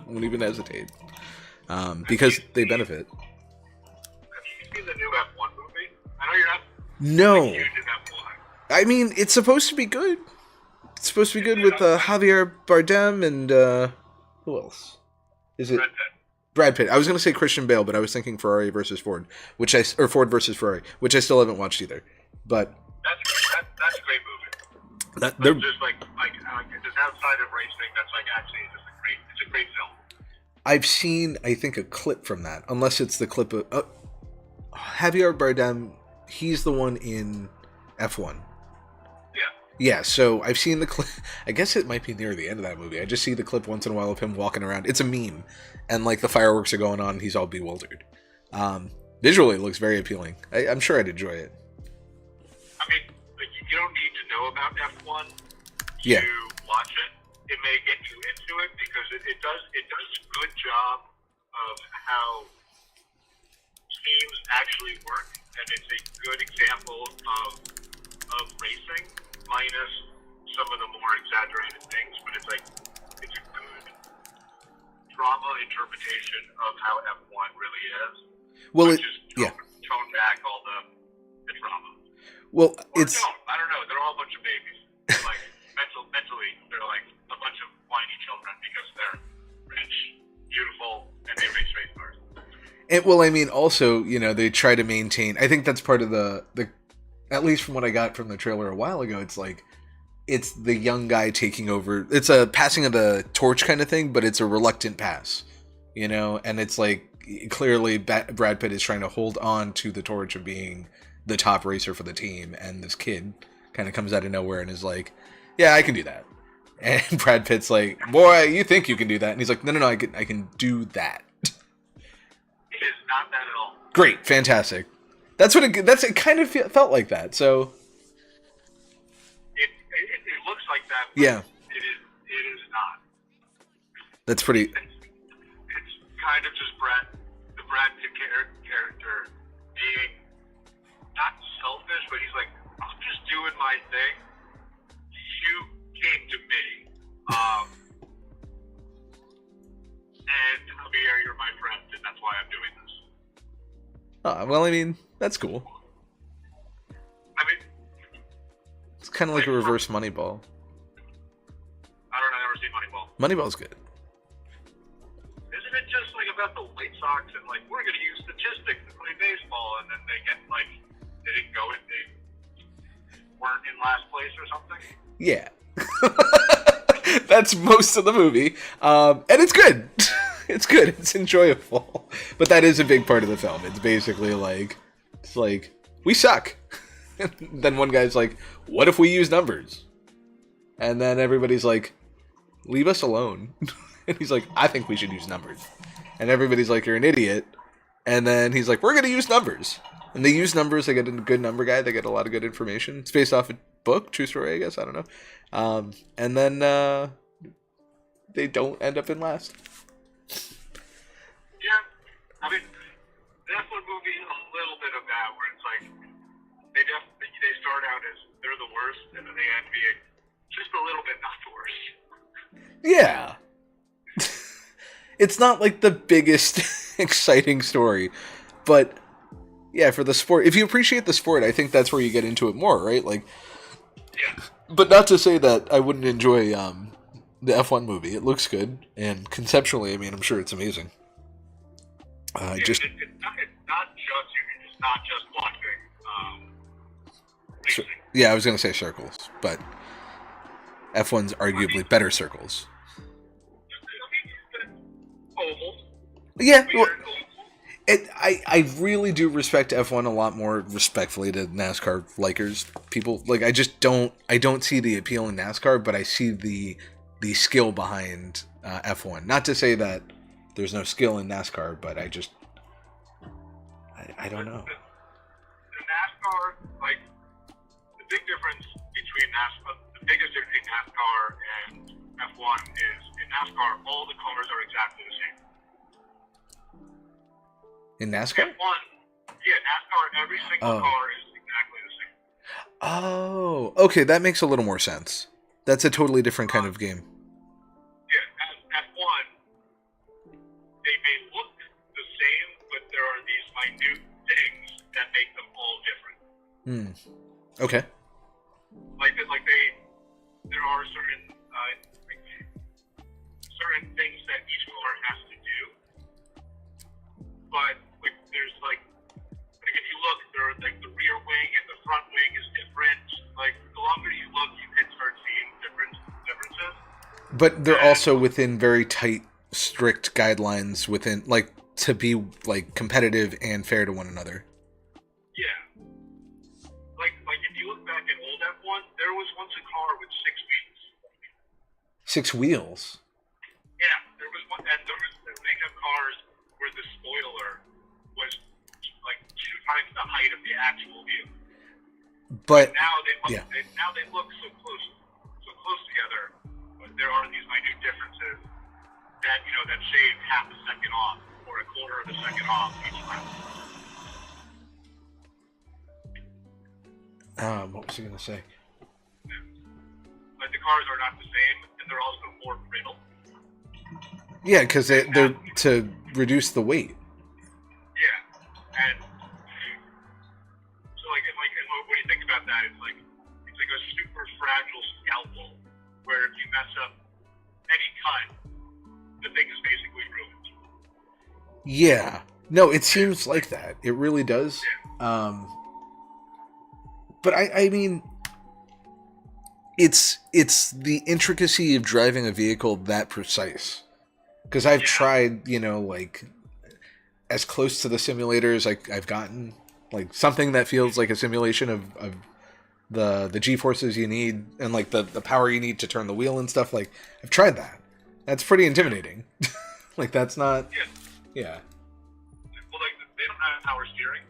Won't even hesitate. Because they benefit. Have you seen the new F1 movie? I know you're not No. huge in F1. I mean, it's supposed to be good. It's supposed to be good with Javier Bardem and, who else? Is it? Brad Pitt. I was going to say Christian Bale, but I was thinking Ferrari versus Ford, or Ford versus Ferrari, which I still haven't watched either. But That's a great movie. they're Just like just outside of racing, that's like actually just it's a great film. I've seen, I think, a clip from that, unless it's the clip of Javier Bardem. He's the one in F1. Yeah, so I've seen the clip. I guess it might be near the end of that movie. I just see the clip once in a while of him walking around. It's a meme, and like the fireworks are going on, and he's all bewildered. Visually, it looks very appealing. I'm sure I'd enjoy it. I mean, like, you don't need to know about F1 Yeah. to watch it. It may get you into it because it does a good job of how teams actually work, and it's a good example of racing, minus some of the more exaggerated things, but it's a good drama interpretation of how F1 really is. Well, Tone back all the drama. Well, Or it's don't. I don't know. They're all a bunch of babies. Like, mentally, they're like a bunch of whiny children because they're rich, beautiful, and they race race cars. well, I mean, also, you know, they try to maintain. I think that's part of the at least from what I got from the trailer a while ago. It's like it's the young guy taking over. It's a passing of the torch kind of thing, but it's a reluctant pass, you know. And it's like clearly Brad Pitt is trying to hold on to the torch of being the top racer for the team, and this kid kind of comes out of nowhere and is like, yeah, I can do that. And Brad Pitt's like, boy, you think you can do that? And he's like, no, I can do that. It is not that at all. Great, fantastic. It kind of felt like that. So It looks like that. But yeah, it is not. that's pretty. It's kind of just the Brad Pitt character being not selfish, but he's like, I'm just doing my thing. You came to me, and Javier, you're my friend, and that's why I'm doing this. Well, I mean, that's cool. I mean, It's kind of like a reverse Moneyball. I've never seen Moneyball. Moneyball's good. Isn't it just like about the White Sox and like we're going to use statistics to play baseball, and then they get like they didn't go in, they weren't in last place or something? Yeah. That's most of the movie. And it's good. It's good. It's enjoyable. But that is a big part of the film. It's basically like, we suck. And then one guy's like, what if we use numbers? And then everybody's like, leave us alone. And he's like, I think we should use numbers. And everybody's like, you're an idiot. And then he's like, we're going to use numbers. And they use numbers. They get a good number guy. They get a lot of good information. It's based off a book. True story, I guess. I don't know. And then they don't end up in last. Yeah, I mean, that's one movie a little bit of that, where it's like they start out as they're the worst, and then they end being just a little bit not the worst. Yeah. It's not like the biggest exciting story, but yeah, for the sport, if you appreciate the sport, I think that's where you get into it more, right? Like, Yeah. but not to say that I wouldn't enjoy the F1 movie. It looks good, and conceptually, I mean, I'm sure it's amazing. Just it's not just watching racing. yeah, I was gonna say circles, but F1's arguably better circles. I mean, ovals. Yeah, well, Weird ovals. I really do respect F1 a lot more respectfully to NASCAR likers. People like I don't see the appeal in NASCAR, but I see the skill behind F1. Not to say that there's no skill in NASCAR, but I don't know. The NASCAR, like the big difference between NASCAR, the biggest difference between NASCAR and F1 is in NASCAR all the cars are exactly the same. In NASCAR? F1, yeah, NASCAR, every single car is exactly the same. Oh, okay, that makes a little more sense. That's a totally different kind of game. Yeah, F1, they may look the same, but there are these minute things that make them all different. Okay. There are certain things that each car has to do, but there's if you look, there the rear wing and the front wing is different. Like the longer you look, you can start seeing differences. But they're also within very tight, strict guidelines within to be competitive and fair to one another. Yeah. Like if you look back at old F1, there was once a car with 6 wheels. 6 wheels. Yeah, there was one, and they have cars where the spoiler was 2 times the height of the actual wheel. But Now they look so close together, but there are these minute differences that that shave half a second off or a quarter of a second off each time. What was I gonna say? Like the cars are not the same, and they're also more brittle. Yeah, because they're to reduce the weight. Yeah, and so and when you think about that, it's like a super fragile scalpel where if you mess up any cut, the thing is basically ruined. Yeah. No, it seems like that. It really does. But I mean, it's the intricacy of driving a vehicle that precise. Because I've tried, as close to the simulators I've gotten, something that feels like a simulation of the G-forces you need and the power you need to turn the wheel and stuff. I've tried that. That's pretty intimidating. That's not. Yeah. Well, they don't have power steering.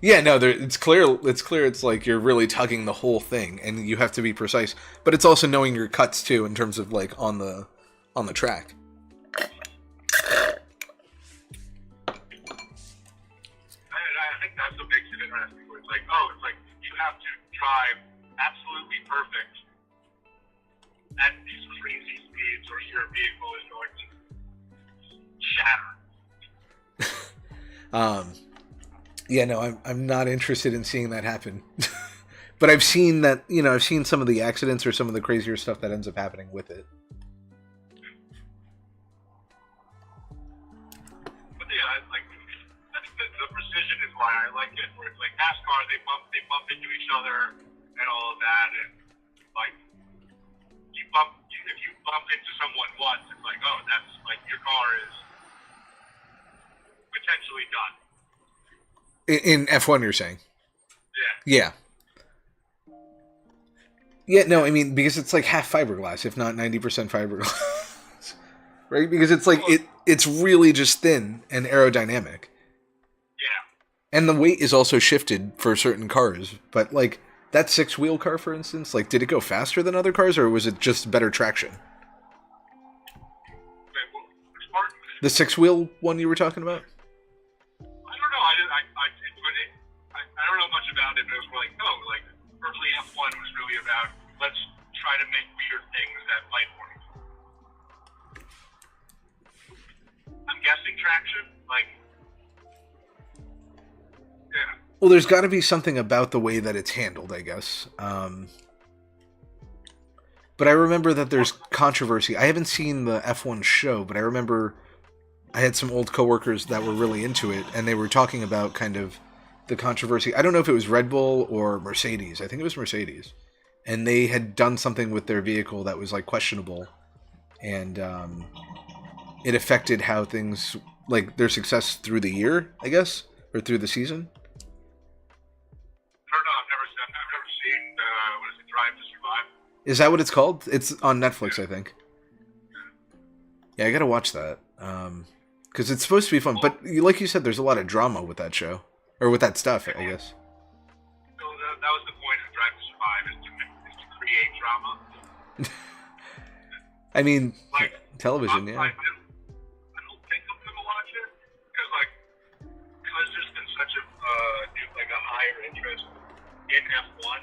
Yeah, no, it's clear. It's clear. It's you're really tugging the whole thing, and you have to be precise. But it's also knowing your cuts too, in terms of on the track. I think that's what makes it interesting. Where it's you have to drive absolutely perfect at these crazy speeds, or your vehicle is going to shatter. Yeah, no, I'm not interested in seeing that happen. But I've seen that, I've seen some of the accidents or some of the crazier stuff that ends up happening with it. But yeah, I think the precision is why I like it. Where it's NASCAR, they bump into each other and all of that, and if you bump into someone once, it's oh, that's your car is potentially done. In F1, you're saying? Yeah. Yeah, no, I mean, because it's half fiberglass, if not 90% fiberglass. Right? Because it's it's really just thin and aerodynamic. Yeah. And the weight is also shifted for certain cars. But, that 6-wheel car, for instance, did it go faster than other cars, or was it just better traction? Which part? The 6-wheel one you were talking about? I don't know. I don't know much about it, but it was early F1 was really about let's try to make weird things that might work. I'm guessing traction, yeah. Well, there's got to be something about the way that it's handled, I guess. But I remember that there's controversy. I haven't seen the F1 show, but I remember I had some old coworkers that were really into it, and they were talking about kind of the controversy. I don't know if it was Red Bull or Mercedes. I think it was Mercedes. And they had done something with their vehicle that was like questionable, and it affected how things, like their success through the year, I guess, or through the season. I don't know. I've never seen what is it, Drive to Survive. Is that what it's called? It's on Netflix, I think. Yeah, I gotta watch that. Because it's supposed to be fun, but like you said, there's a lot of drama with that show, or with that stuff, I guess. So that was the point of Drive to Survive, is to create drama. I mean, Like, television, I yeah. don't think I'm gonna watch it because there's been such a higher interest in F1.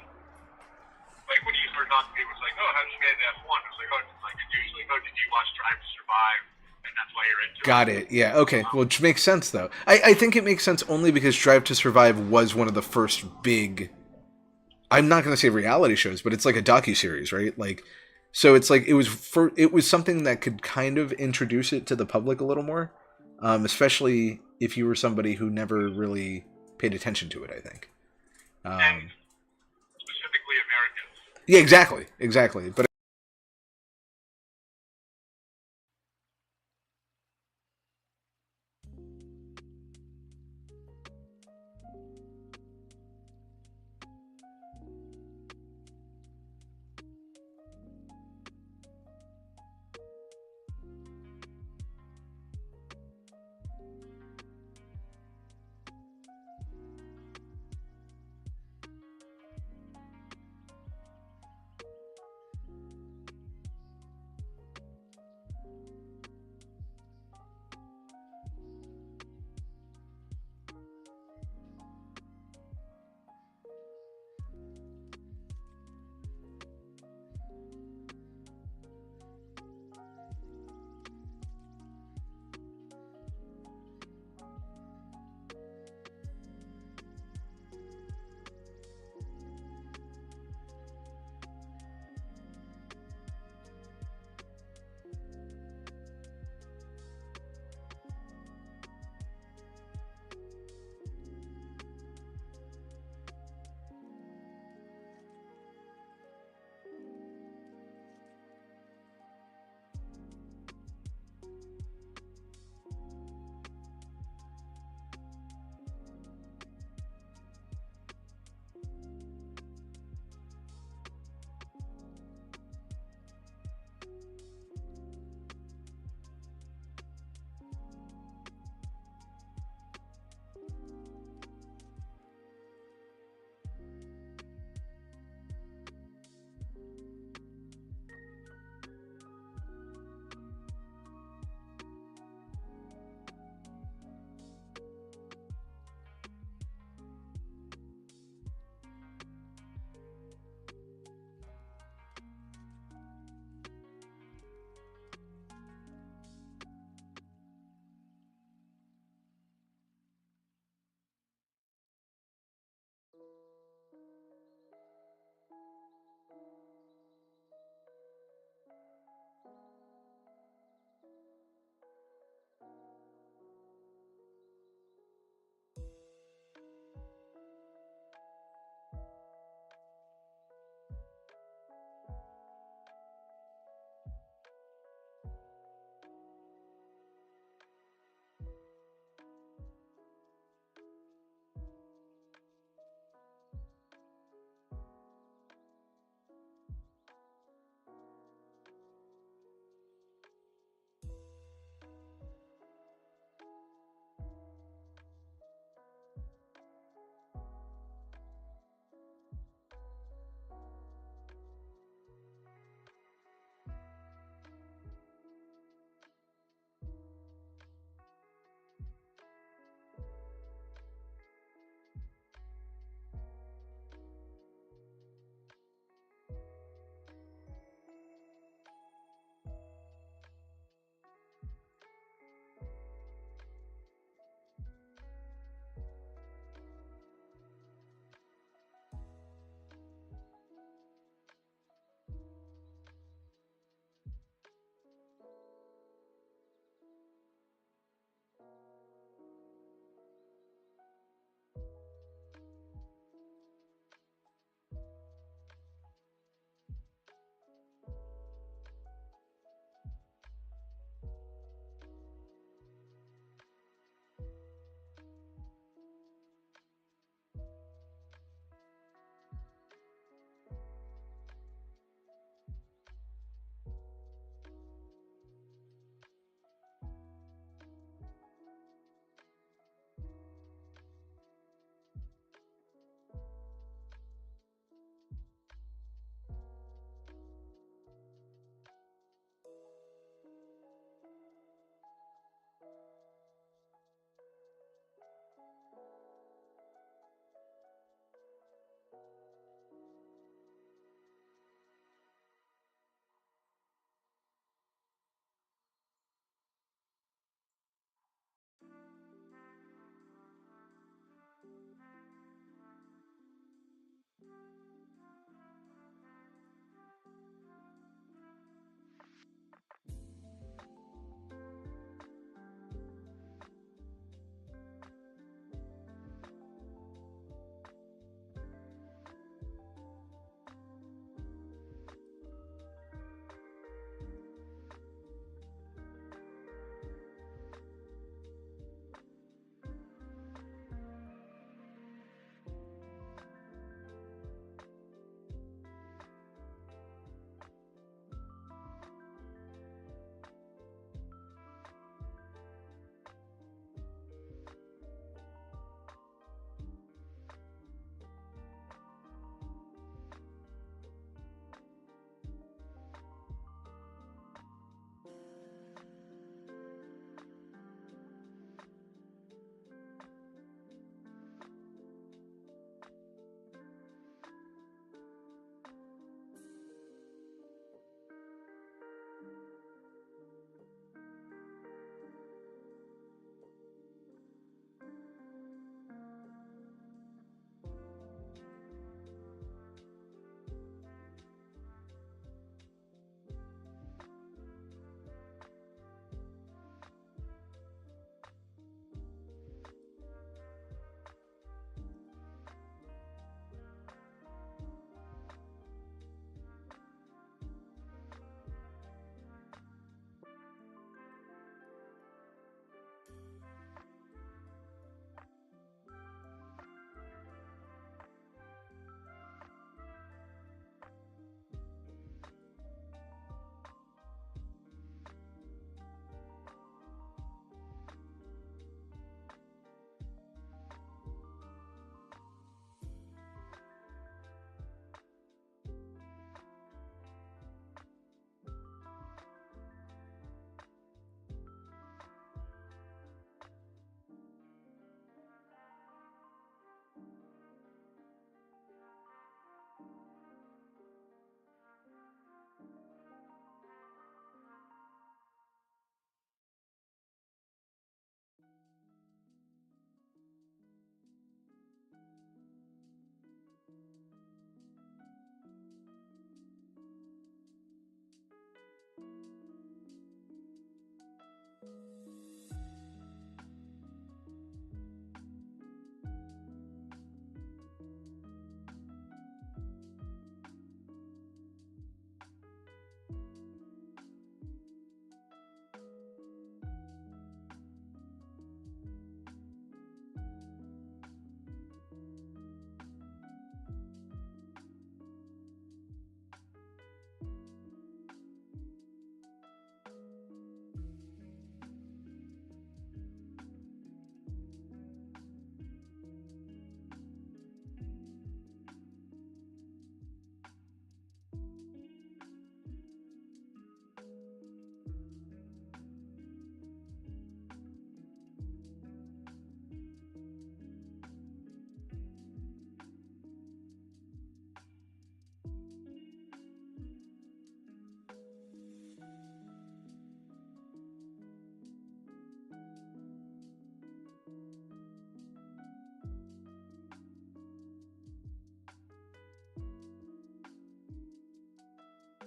Like when you start talking, it was like, oh, how did you get into F1? It was like, oh, it's usually, oh, did you watch Drive to Survive? And that's why you're into it. Got it. Yeah. Okay. Well, which makes sense though. I think it makes sense only because Drive to Survive was one of the first big. I'm not going to say reality shows, but it's like a docuseries, right? Like, so it's like it was something that could kind of introduce it to the public a little more, especially if you were somebody who never really paid attention to it. I think. And specifically Americans. Yeah. Exactly. But.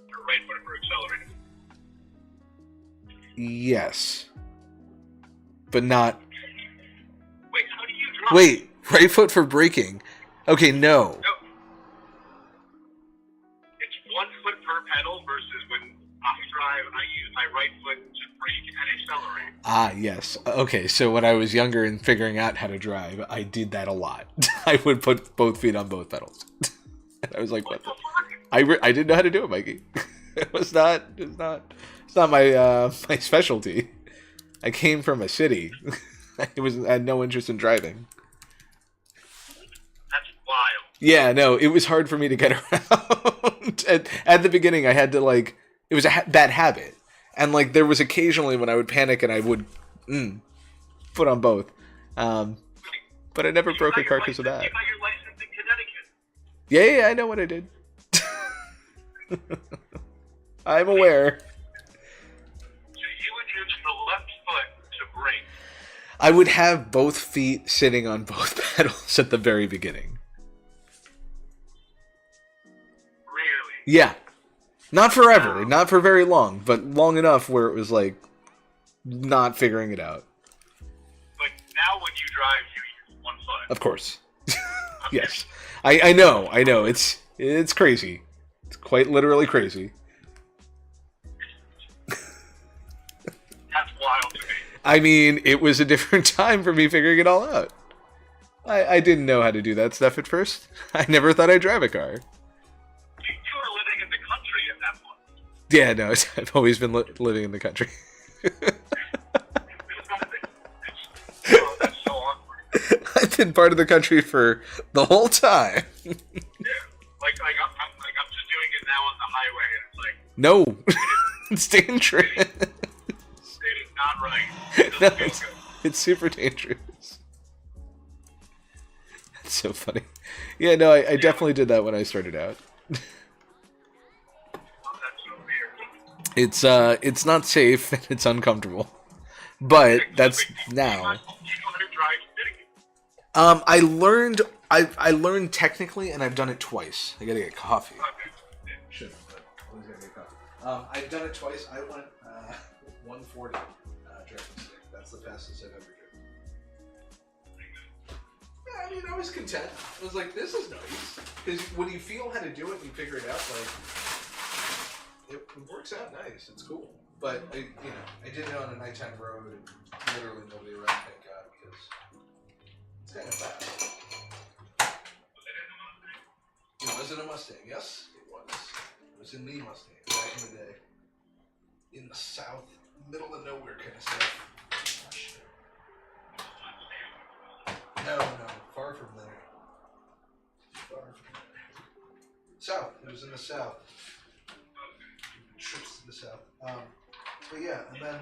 Your right foot for accelerating. Yes. But not... Wait, how do you drive? Wait, right foot for braking. Okay, no. No. It's 1 foot per pedal versus when I drive, I use my right foot to brake and accelerate. Ah, yes. Okay, so when I was younger and figuring out how to drive, I did that a lot. I would put both feet on both pedals. And I was like, what the fuck? I didn't know how to do it, Mikey. It's not my my specialty. I came from a city. I had no interest in driving. That's wild. Yeah, no, it was hard for me to get around. At the beginning, I had to, like, it was a bad habit. And, like, there was occasionally when I would panic and I would put on both. But I never broke a car because of that. You got your license in Connecticut. Yeah, I know what I did. I'm aware. So you would use the left foot to brake. I would have both feet sitting on both pedals at the very beginning. Really? Yeah. Not forever, not for very long, but long enough where it was like not figuring it out. But now when you drive, you use 1 foot. Of course. Okay. Yes. I know. It's crazy. It's quite literally crazy. That's wild to me. I mean, it was a different time for me figuring it all out. I didn't know how to do that stuff at first. I never thought I'd drive a car. You were living in the country at that point. Yeah, no, I've always been living in the country. Oh, that's so awkward. I've been part of the country for the whole time. Yeah. I'm just doing it now on the highway, and it's like, No, it's dangerous. it is not right. It No, doesn't feel good. it's super dangerous. That's so funny. Yeah, no, I definitely did that when I started out. Oh, that's so weird. It's not safe and it's uncomfortable, but that's now. You know how to drive Connecticut? I learned technically, and I've done it twice. I gotta get coffee. Okay. Should, but always gotta get coffee. I've done it twice. I went 140 driving stick. That's the fastest I've ever driven. Yeah, I mean, I was content. I was like, this is nice. Because when you feel how to do it and you figure it out, like, it works out nice. It's cool. But, I did it on a nighttime road and literally nobody around, thank God, because it's kind of fast. It was in a Mustang, yes, it was. It was in the Mustang back in the day. In the south, middle of nowhere kind of stuff. No, far from there. Far from there. South, it was in the south. Trips to the south. But yeah, and then...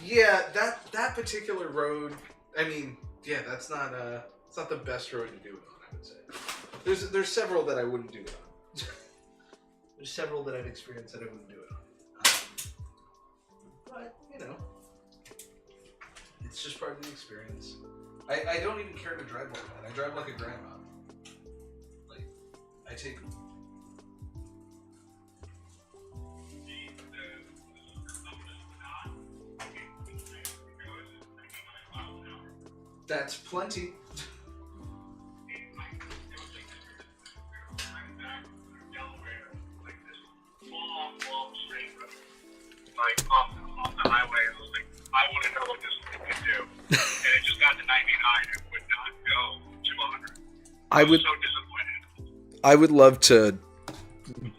Yeah, that particular road, I mean, yeah, that's not it's not the best road to do it on, I would say. There's several that I wouldn't do it on. There's several that I've experienced that I wouldn't do it on. But, it's just part of the experience. I don't even care to drive like that. I drive like a grandma. Like, I take. That's plenty. Like off the highway, and was like, I want to know what this thing can do. And it just got to 99 and would not go to 100. I would. So disappointed. I would love to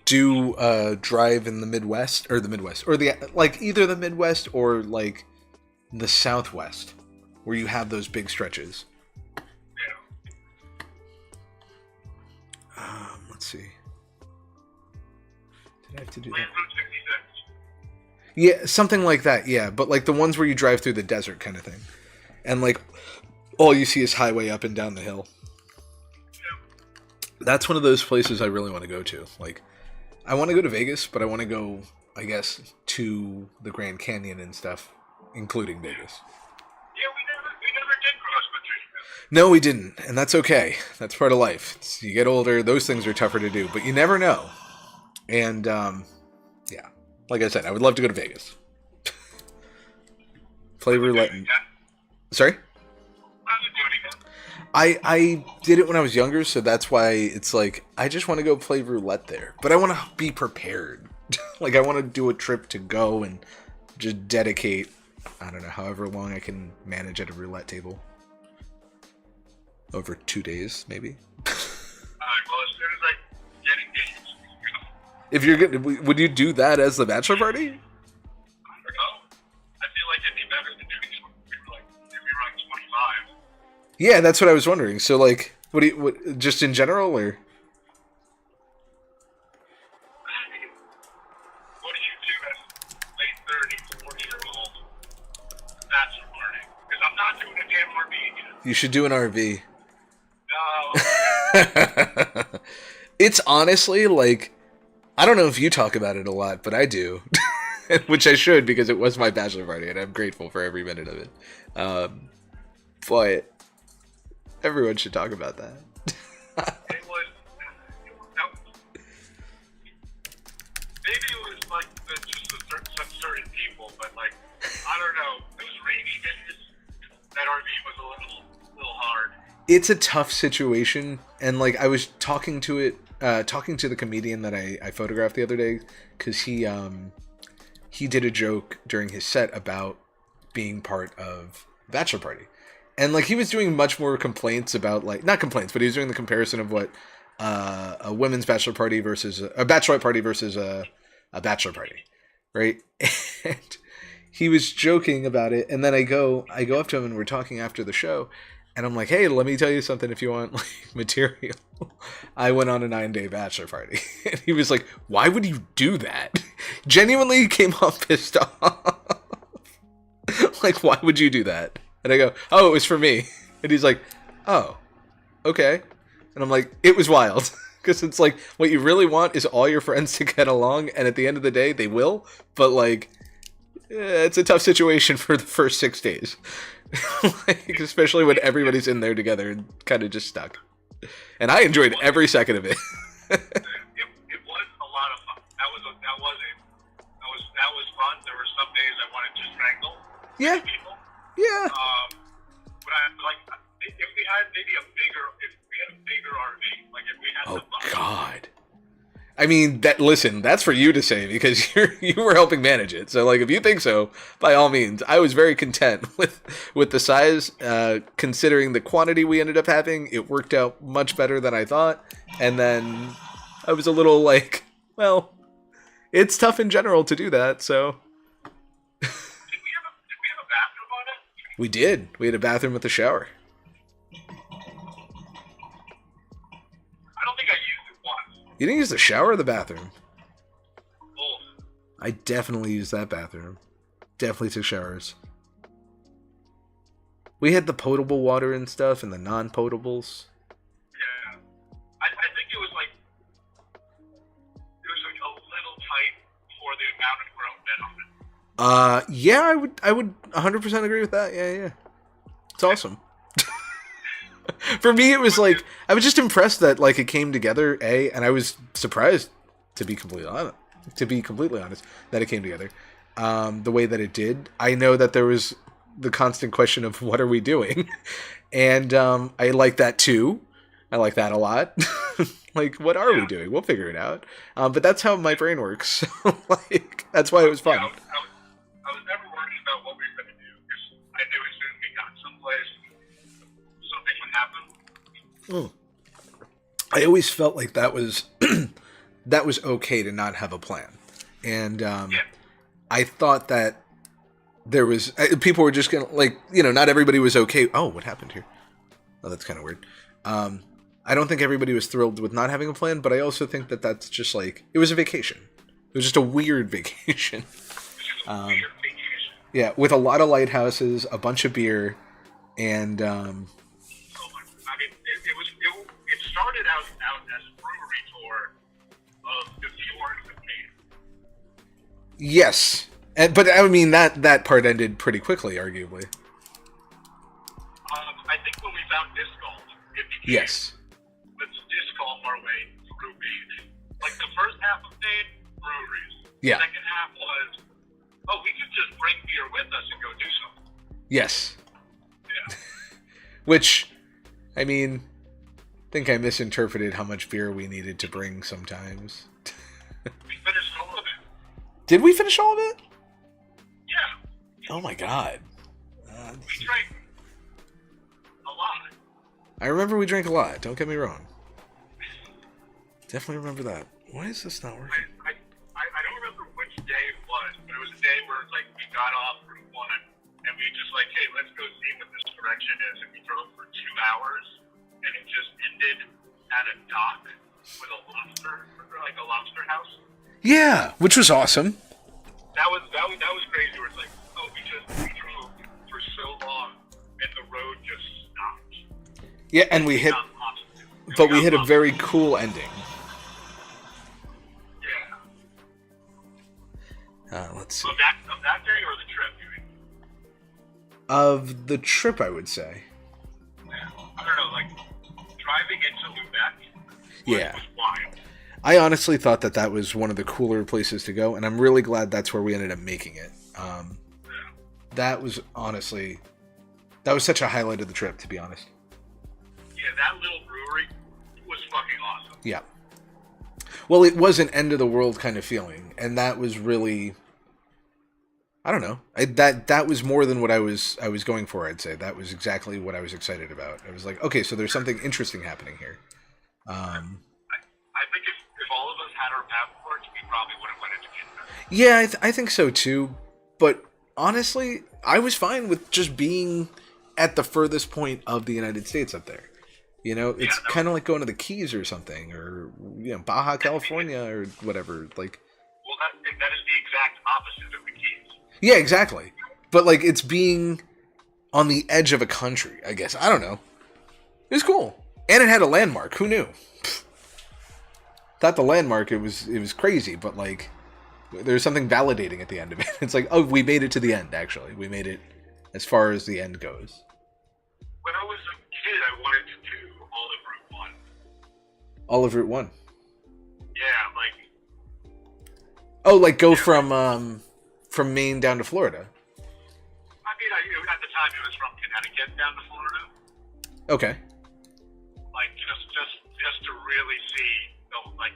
do a drive in the Midwest, or the like either the Midwest or like the Southwest, where you have those big stretches. Yeah. Let's see. Did I have to do Like that? Route 66. Yeah, something like that. Yeah, but like the ones where you drive through the desert kind of thing, and like all you see is highway up and down the hill. Yeah. That's one of those places I really want to go to. Like, I want to go to Vegas, but I want to go, I guess, to the Grand Canyon and stuff, including Vegas. Yeah, we never did cross country. No, we didn't, and that's okay. That's part of life. You get older, those things are tougher to do, but you never know. And yeah, like I said, I would love to go to Vegas. Play roulette. Sorry? I would do it again. I did it when I was younger, so that's why it's like I just want to go play roulette there. But I want to be prepared. Like I want to do a trip to go and just dedicate, I don't know, however long I can manage at a roulette table. Over 2 days, maybe. Well, as soon as I get engaged, If you're good, would you do that as the bachelor party? I don't know. I feel like it'd be better than doing like if we run 25. Yeah, that's what I was wondering. So, like, what just in general, or? What do you do as late 30s, 40-year-old bachelor party? Because I'm not doing a damn RV yet. You should do an RV. No. It's honestly, like, I don't know if you talk about it a lot, but I do. Which I should, because it was my bachelor party, and I'm grateful for every minute of it. But everyone should talk about that. It was, no. Maybe it was like just some certain people, but like, I don't know. Those rainy days, that RV was a little hard. It's a tough situation, and like I was talking to the comedian that I photographed the other day, because he did a joke during his set about being part of Bachelor Party, and like he was doing much more complaints about, like, not complaints, but he was doing the comparison of what a women's bachelor party versus a bachelorette party versus a bachelor party, right? And he was joking about it, and then I go up to him and we're talking after the show. And I'm like, hey, let me tell you something if you want, like, material. I went on a 9-day bachelor party. And he was like, why would you do that? Genuinely came off pissed off. Like, why would you do that? And I go, oh, it was for me. And he's like, oh, okay. And I'm like, it was wild. Because it's like, what you really want is all your friends to get along. And at the end of the day, they will. But, like, it's a tough situation for the first 6 days. Like, especially when everybody's in there together and kind of just stuck. And I enjoyed every second of it. It was a lot of fun. That was fun. There were some days I wanted to strangle people. Yeah. But I like if we had a bigger RV, like if we had Oh some fun. God. I mean, that's for you to say, because you were helping manage it. So, like, if you think so, by all means. I was very content with the size, considering the quantity we ended up having. It worked out much better than I thought. And then I was a little like, well, it's tough in general to do that. So Did we have a bathroom on it? we did. We had a bathroom with a shower. I don't think I used it once. You didn't use the shower or the bathroom? Both. I definitely used that bathroom. Definitely took showers. We had the potable water and stuff and the non-potables. Yeah. I think it was like a little tight for the amount of grown men on it. Yeah, I would 100% agree with that. Yeah. It's awesome. For me, it was like I was just impressed that like it came together. And I was surprised to be completely honest. That it came together the way that it did. I know that there was the constant question of what are we doing, and I like that too. I like that a lot. Like, what are we doing? We'll figure it out. But that's how my brain works. Like, that's why it was fun. I was never worried about what we were going to do because I knew as soon as we got someplace, something would happen. I always felt like that was that was okay to not have a plan, and I thought that there was people were just gonna like not everybody was okay. Oh, what happened here? Oh, that's kind of weird. I don't think everybody was thrilled with not having a plan, but I also think that that's just like it was a vacation. It was just a weird vacation. Yeah, with a lot of lighthouses, a bunch of beer, and I mean, it started out as a brewery tour of the fjords of Maine. yes, but I mean that part ended pretty quickly, arguably. I think when we found disc golf, it became Yes. let's disc golf our way through Maine. Like the first half of Maine, breweries. Yeah. The second half was, oh, we could just bring beer with us and go do something. Yes. Yeah. Which, I mean, I think I misinterpreted how much beer we needed to bring sometimes. We finished all of it. Did we finish all of it? Yeah. Oh my god. We drank a lot. I remember we drank a lot, don't get me wrong. Definitely remember that. Why is this not working? I don't remember which day it was, but it was a day where like we got off Route 1 and we just like, hey, let's go see what this direction is, and we drove for 2 hours, and it just ended at a dock with a lobster house. Yeah, which was awesome. That was crazy. Where it's like, oh, we drove for so long, and the road just stopped. Yeah, and we hit, but we hit a very cool ending. Yeah. Let's see. Of that day or the trip, you mean? Of the trip, I would say. Yeah. I don't know, like driving into Lubeck. Yeah. Was wild. I honestly thought that was one of the cooler places to go, and I'm really glad that's where we ended up making it. That was such a highlight of the trip, to be honest. Yeah, that little brewery was fucking awesome. Yeah. Well, it was an end of the world kind of feeling, and that was really, I don't know, that was more than what I was going for. I'd say that was exactly what I was excited about. I was like, okay, so there's something interesting happening here. I think if all of us had our passports, we probably would have went into Canada. Yeah, I think so too. But honestly, I was fine with just being at the furthest point of the United States up there. It's kind of like going to the Keys or something, or Baja California or whatever. Like, well, that is the exact opposite of the Keys. Yeah, exactly. But like, it's being on the edge of a country. I guess I don't know. It was cool, and it had a landmark. Who knew? Thought the landmark it was crazy, but like, there's something validating at the end of it. It's like, oh, we made it to the end. Actually, we made it as far as the end goes. When I was a kid, I wanted to do all of Route 1. All of Route 1. Yeah, like. Oh, like go from Maine down to Florida. I mean, at the time it was from Connecticut down to Florida. Okay. Like just to really see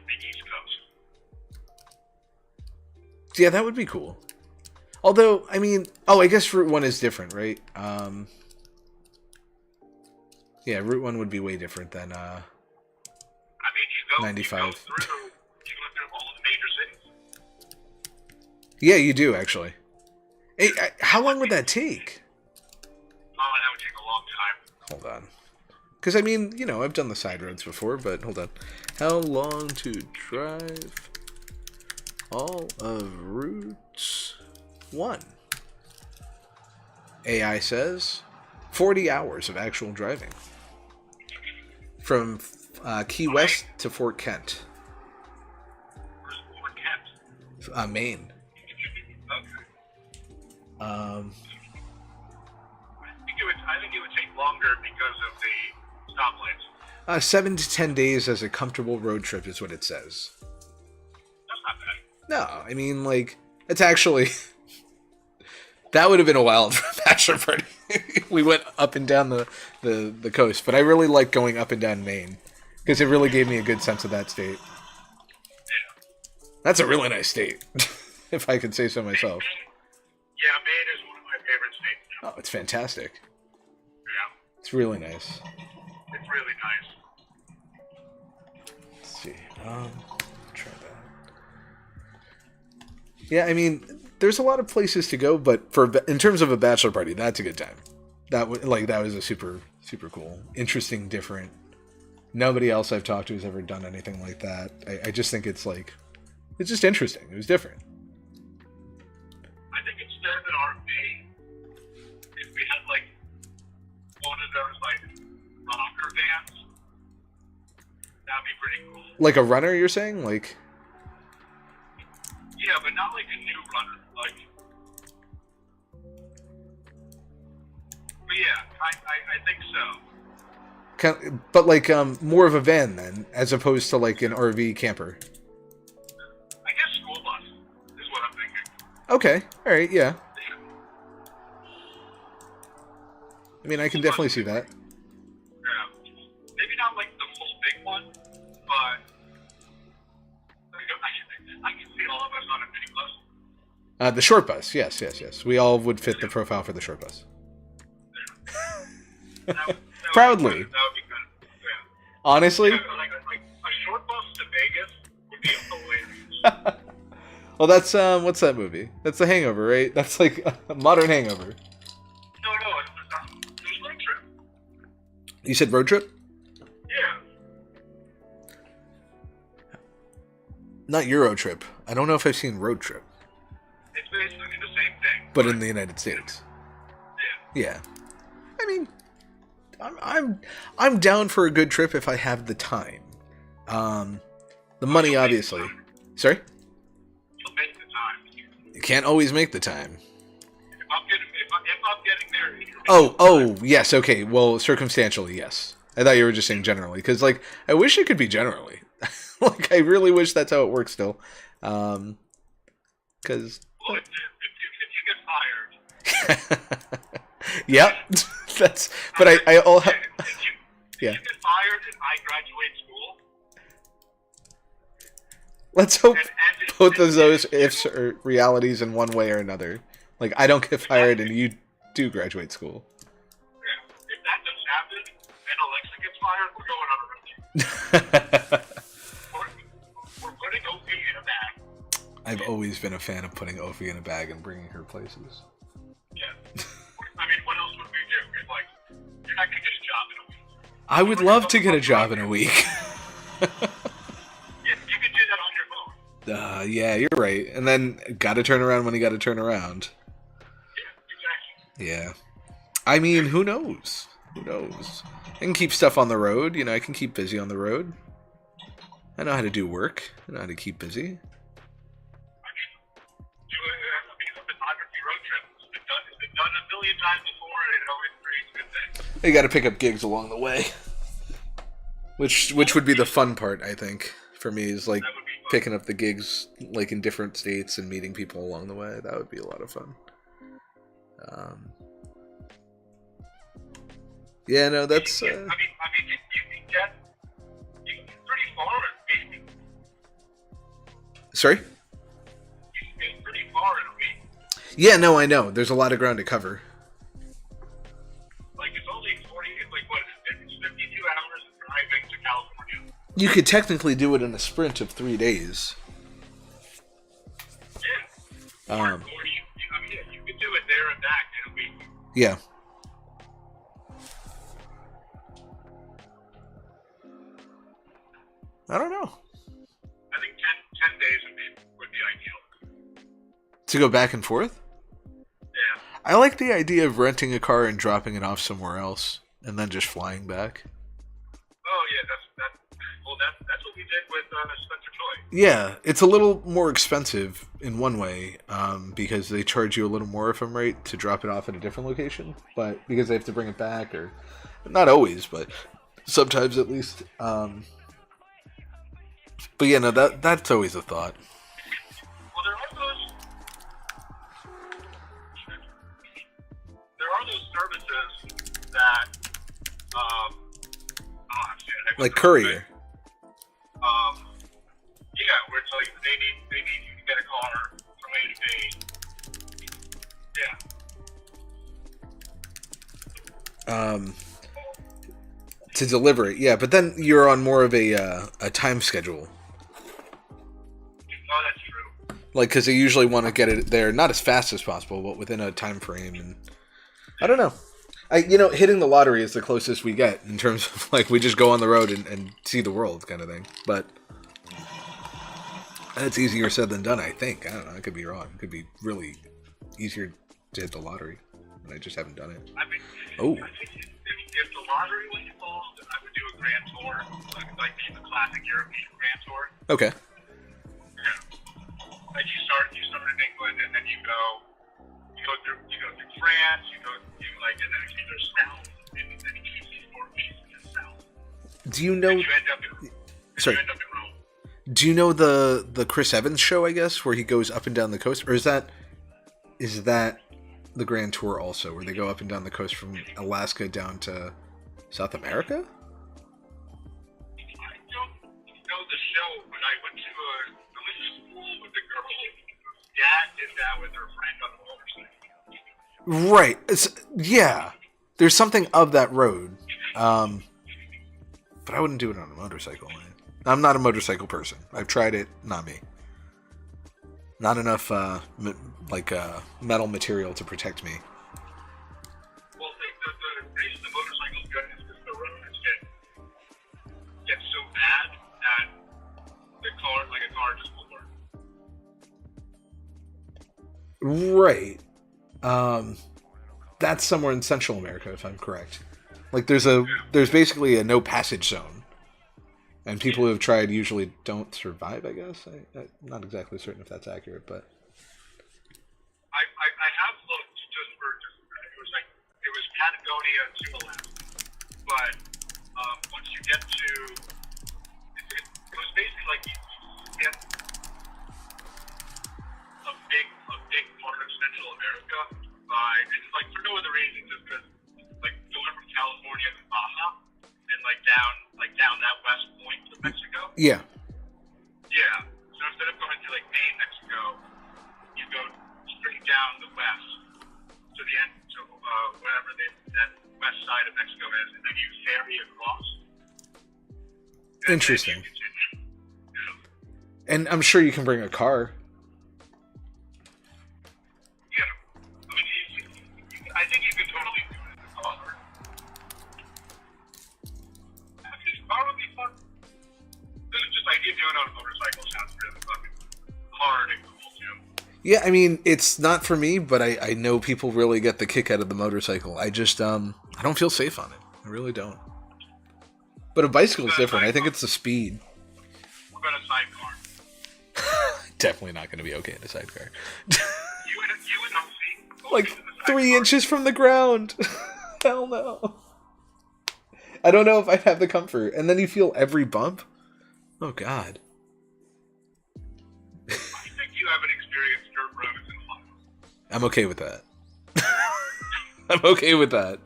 the East Coast. Yeah, that would be cool. Although, I mean, I guess Route 1 is different, right? Yeah, Route 1 would be way different than I mean, you go 95. You go through all the major cities. Yeah, you do, actually. Hey, how long would that take? Oh, that would take a long time. Hold on. Because, I mean, I've done the side roads before, but hold on. How long to drive all of Route 1? AI says 40 hours of actual driving. From Key West to Fort Kent. Where's Fort Kent? Maine. Okay. Um, I think it would take longer because of the stoplights? 7 to 10 days as a comfortable road trip is what it says. That's not bad. No, I mean, like, it's actually... That would have been a wild bachelor party. We went up and down the coast, but I really like going up and down Maine because it really gave me a good sense of that state. Yeah. That's a really nice state, if I could say so myself. Yeah, Maine is one of my favorite states. Oh, it's fantastic. Yeah. It's really nice. It's really nice. Let's see. Try that. Yeah, I mean, there's a lot of places to go, but in terms of a bachelor party, that's a good time. That was a super cool, interesting, different. Nobody else I've talked to has ever done anything like that. I just think it's just interesting. It was different. I think instead of an RV, if we had like one of those like rocker vans, that'd be pretty cool. Like a runner, you're saying? Like, yeah, but not like a new runner. Like, but yeah, I think so. but like more of a van then, as opposed to like an RV camper. I guess school bus is what I'm thinking. Okay, all right, yeah. Yeah. I mean, I can definitely see that. Yeah. Maybe not like the full big one, but I can see all of us on a mini bus. The short bus, yes. We all would fit the profile for the short bus. That Proudly. That would be kind of, yeah. Honestly? Like a short bus to Vegas would be hilarious. Well, that's, what's that movie? That's The Hangover, right? That's like a modern Hangover. No, it was road trip. You said road trip? Yeah. Not Euro Trip. I don't know if I've seen Road Trip. It's basically the same thing. But in the United States. Yeah. Yeah. I mean, I'm down for a good trip if I have the time. The money, obviously. Sorry? You'll make the time. You can't always make the time. If I'm getting there... Oh, yes, okay. Well, circumstantially, yes. I thought you were just saying generally. Because, like, I wish it could be generally. Like, I really wish that's how it works still. Because... Well, if you get fired... Yep. That's... But I all have... If Yeah. you get fired and I graduate school... Let's hope both of those ifs are realities in one way or another. Like, I don't get fired and you do graduate school. If that doesn't happen and Alexa gets fired, we're going on a road trip. We're putting Opie in a bag. I've always been a fan of putting Ophi in a bag and bringing her places. Yeah. I mean, what else would we do? It's like, you're not going to get a job in a week. I would love to get a job in a week. Yeah, you can do that on your phone. Yeah, you're right. And then gotta turn around when you gotta turn around. Yeah, exactly. Yeah. I mean, who knows? Who knows? I can keep stuff on the road. You know, I can keep busy on the road. I know how to do work. I know how to keep busy. I mean, the photography road trip has been done a million times before, and it always creates good things. You gotta pick up gigs along the way. Which would be the fun part, I think, for me, is like That would be fun. picking up the gigs like in different states and meeting people along the way. That would be a lot of fun. Yeah, no, that's. I mean, you can get pretty far in a week. Sorry? You can get pretty far in a week. Yeah, no, I know. There's a lot of ground to cover. Like, it's only 40, it's like, what, it's 52 hours of driving to California. You could technically do it in a sprint of 3 days. Yeah. Or you could do it there and back in a week. Yeah. I don't know. I think 10 days would be ideal. To go back and forth? Yeah. I like the idea of renting a car and dropping it off somewhere else, and then just flying back. Oh, yeah, that's what we did with Spencer Choi. Yeah, it's a little more expensive in one way, because they charge you a little more, if I'm right, to drop it off at a different location. But because they have to bring it back, or not always, but sometimes at least. But yeah, no, that's always a thought. Well, there are those services that, Like courier. Yeah, where it's like they need you to get a car from A to B. Yeah. To deliver it, yeah, but then you're on more of a time schedule. Oh, that's true. Like, because they usually want to get it there not as fast as possible, but within a time frame. And I don't know. Hitting the lottery is the closest we get in terms of, like, we just go on the road and see the world kind of thing. But that's easier said than done, I think. I don't know. I could be wrong. It could be really easier to hit the lottery, and I just haven't done it. I mean, Oh. I think if the lottery was involved, I would do a grand tour, like the classic European grand tour. Okay. Yeah. Like you start in England, and then you go through France, and then it's either south, and then you see more pieces south. Do you know? And you end up in, Sorry. You end up in Rome. Do you know the Chris Evans show, I guess, where he goes up and down the coast? Or is that the Grand Tour also, where they go up and down the coast from Alaska down to South America? I don't know the show, but I went to school with the girl whose dad did that with her friend on the motorcycle. Right. Yeah. There's something of that road. But I wouldn't do it on a motorcycle. I'm not a motorcycle person. I've tried it. Not me. Not enough, metal material to protect me. Well, the reason the motorcycle is good is because the roads get so bad that a car just won't work. Right. That's somewhere in Central America, if I'm correct. Like, there's basically a no passage zone. And people who have tried usually don't survive, I guess. I'm not exactly certain if that's accurate, but... I have looked it was Patagonia to Alaska. But once you get to... It was basically like you get a big part of Central America by... And like for no other reason, just because like going from California to Baja and down that west point of Mexico. Yeah. Yeah. So instead of going to like Maine, Mexico, you go straight down the west to the end, to wherever that west side of Mexico is, and then you ferry across. And Interesting. then you continue. Yeah. And I'm sure you can bring a car. Yeah. I mean, I think you could totally do it in a car. Car would be fun. Just like you doing on a motorcycle sounds really fucking hard and cool too. Yeah, I mean, it's not for me, but I know people really get the kick out of the motorcycle. I just, I don't feel safe on it. I really don't. But a bicycle is different. I think it's the speed. What about a sidecar? Definitely not going to be okay in a sidecar. You would not see. Like 3 inches from the ground. Hell no. I don't know if I'd have the comfort. And then you feel every bump. Oh, God. I think you haven't experienced dirt roads in a while. I'm okay with that. I'm okay with that.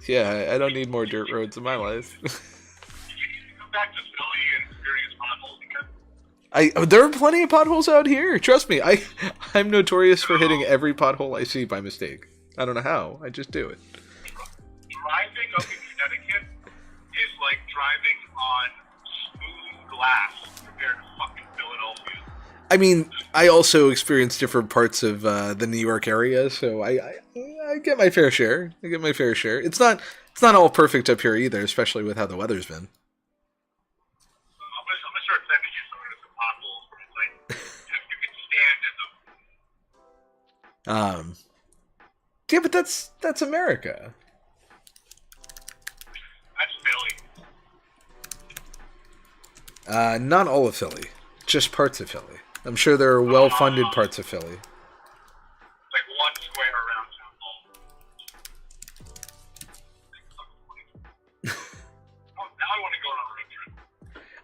Yeah, I don't need more dirt roads in my life. You need to come back to Philly and experience potholes again. There are plenty of potholes out here. Trust me. I'm notorious for hitting every pothole I see by mistake. I don't know how. I just do it. Driving up in Connecticut is like driving on smooth glass compared to fucking Philadelphia. I mean, I also experience different parts of the New York area, so I get my fair share. It's not all perfect up here either, especially with how the weather's been. I'm gonna start sending you some of the potholes where it's like you can stand in them. Yeah, but that's America. That's Philly. Not all of Philly, just parts of Philly. I'm sure there are well-funded parts of Philly. Like one square around town hall.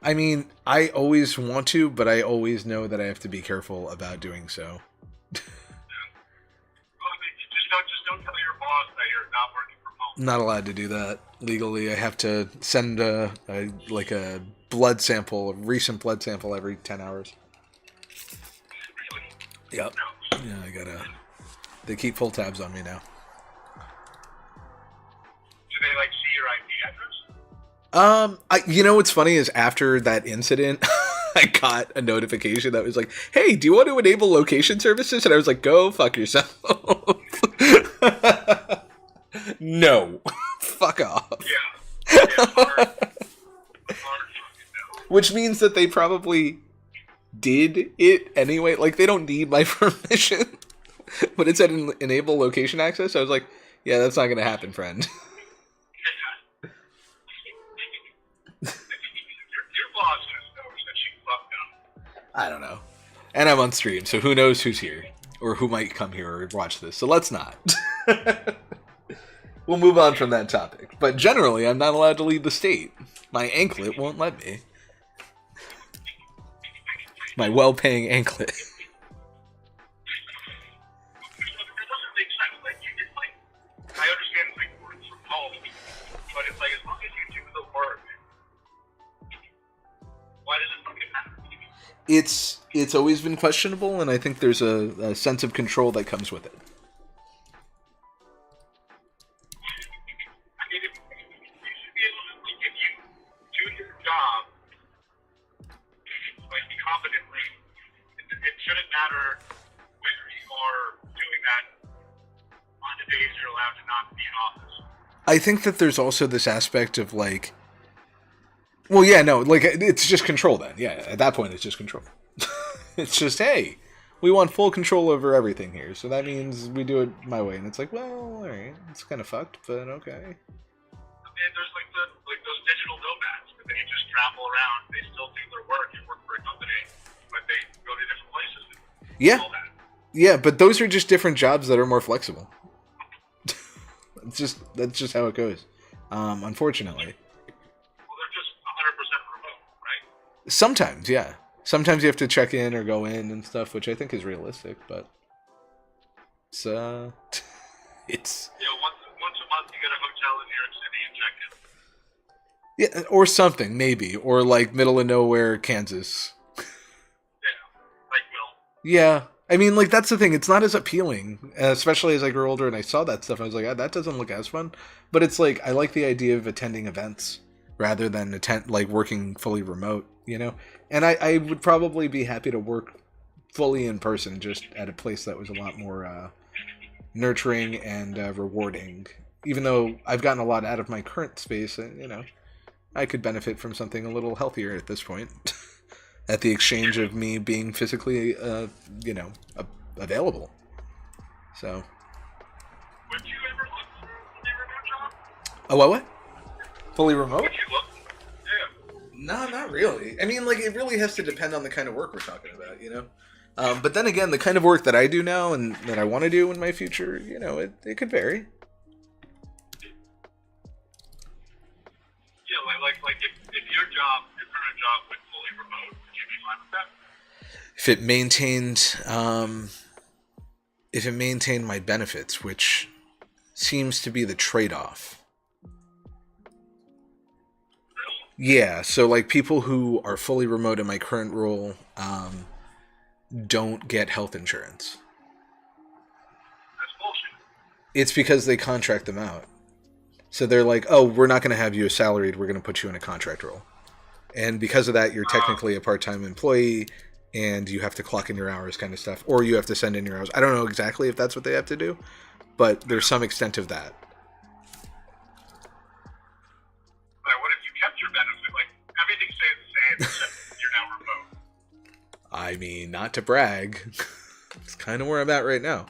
I mean, I always want to, but I always know that I have to be careful about doing so. Well, I mean, just don't tell your boss that you're not working from home. Not allowed to do that legally. I have to send a blood sample, a recent blood sample every 10 hours. Really? Yep. No. Yeah, I gotta. They keep full tabs on me now. Do they like see your IP address? You know what's funny is after that incident, I got a notification that was like, "Hey, do you want to enable location services?" And I was like, "Go fuck yourself." No, fuck off. Yeah. Hard fucking no. Which means that they probably did it anyway. Like, they don't need my permission. But it said enable location access. I was like, yeah, that's not going to happen, friend. Your boss just knows that she fucked up. I don't know. And I'm on stream, so who knows who's here. Or who might come here or watch this. So let's not. We'll move on from that topic. But generally, I'm not allowed to leave the state. My anklet won't let me. My well-paying anklet. It doesn't make sense. Like, it's like, I understand like work from home, but it's like as long as you do the work, why does it fucking matter? It's always been questionable, and I think there's a sense of control that comes with it. I mean, you should be able to, like, if you do your job, like, competently, it shouldn't matter whether you are doing that on the days you're allowed to not be in office. I think that there's also this aspect of, like... Well, yeah, no, like, it's just control then. Yeah, at that point, it's just control. It's just, hey, we want full control over everything here, so that means we do it my way. And it's like, well, alright, it's kind of fucked, but okay. I mean, there's like those digital nomads that they just travel around. They still do their work and work for a company, but they go to different places. And Yeah. all that. Yeah, but those are just different jobs that are more flexible. That's just how it goes. Unfortunately. Well, they're just 100% remote, right? Sometimes, yeah. Sometimes you have to check in or go in and stuff, which I think is realistic, but it's You know, once a month you get a hotel in New York City and check in. yeah, or something, maybe. Or like middle of nowhere, Kansas. Yeah, like Will. Yeah. I mean, like, that's the thing. It's not as appealing, especially as I grew older and I saw that stuff. I was like, that doesn't look as fun. But it's like, I like the idea of attending events rather than working fully remote, you know? And I would probably be happy to work fully in person, just at a place that was a lot more nurturing and rewarding. Even though I've gotten a lot out of my current space, you know, I could benefit from something a little healthier at this point. At the exchange of me being physically, you know, available. So. Would you ever look for a fully remote job? Oh, what? Fully remote? Would you look? Yeah. No, not really. I mean, like, it really has to depend on the kind of work we're talking about, you know? But then again, the kind of work that I do now and that I want to do in my future, you know, it could vary. Yeah, like if your current job went fully remote, would you be fine with that? If it maintained my benefits, which seems to be the trade-off. Yeah, so like people who are fully remote in my current role don't get health insurance. That's bullshit. It's because they contract them out. So they're like, oh, we're not going to have you as salaried, we're going to put you in a contract role. And because of that, you're technically a part-time employee, and you have to clock in your hours kind of stuff. Or you have to send in your hours. I don't know exactly if that's what they have to do, but there's some extent of that. Like, what if you kept your benefit? Like, everything stays the same, except you're now remote. I mean, not to brag. It's kind of where I'm at right now. I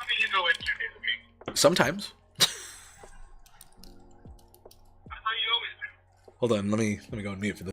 mean, you go in 2 days a week. Sometimes. I thought you always do. Hold on, let me go on mute for this.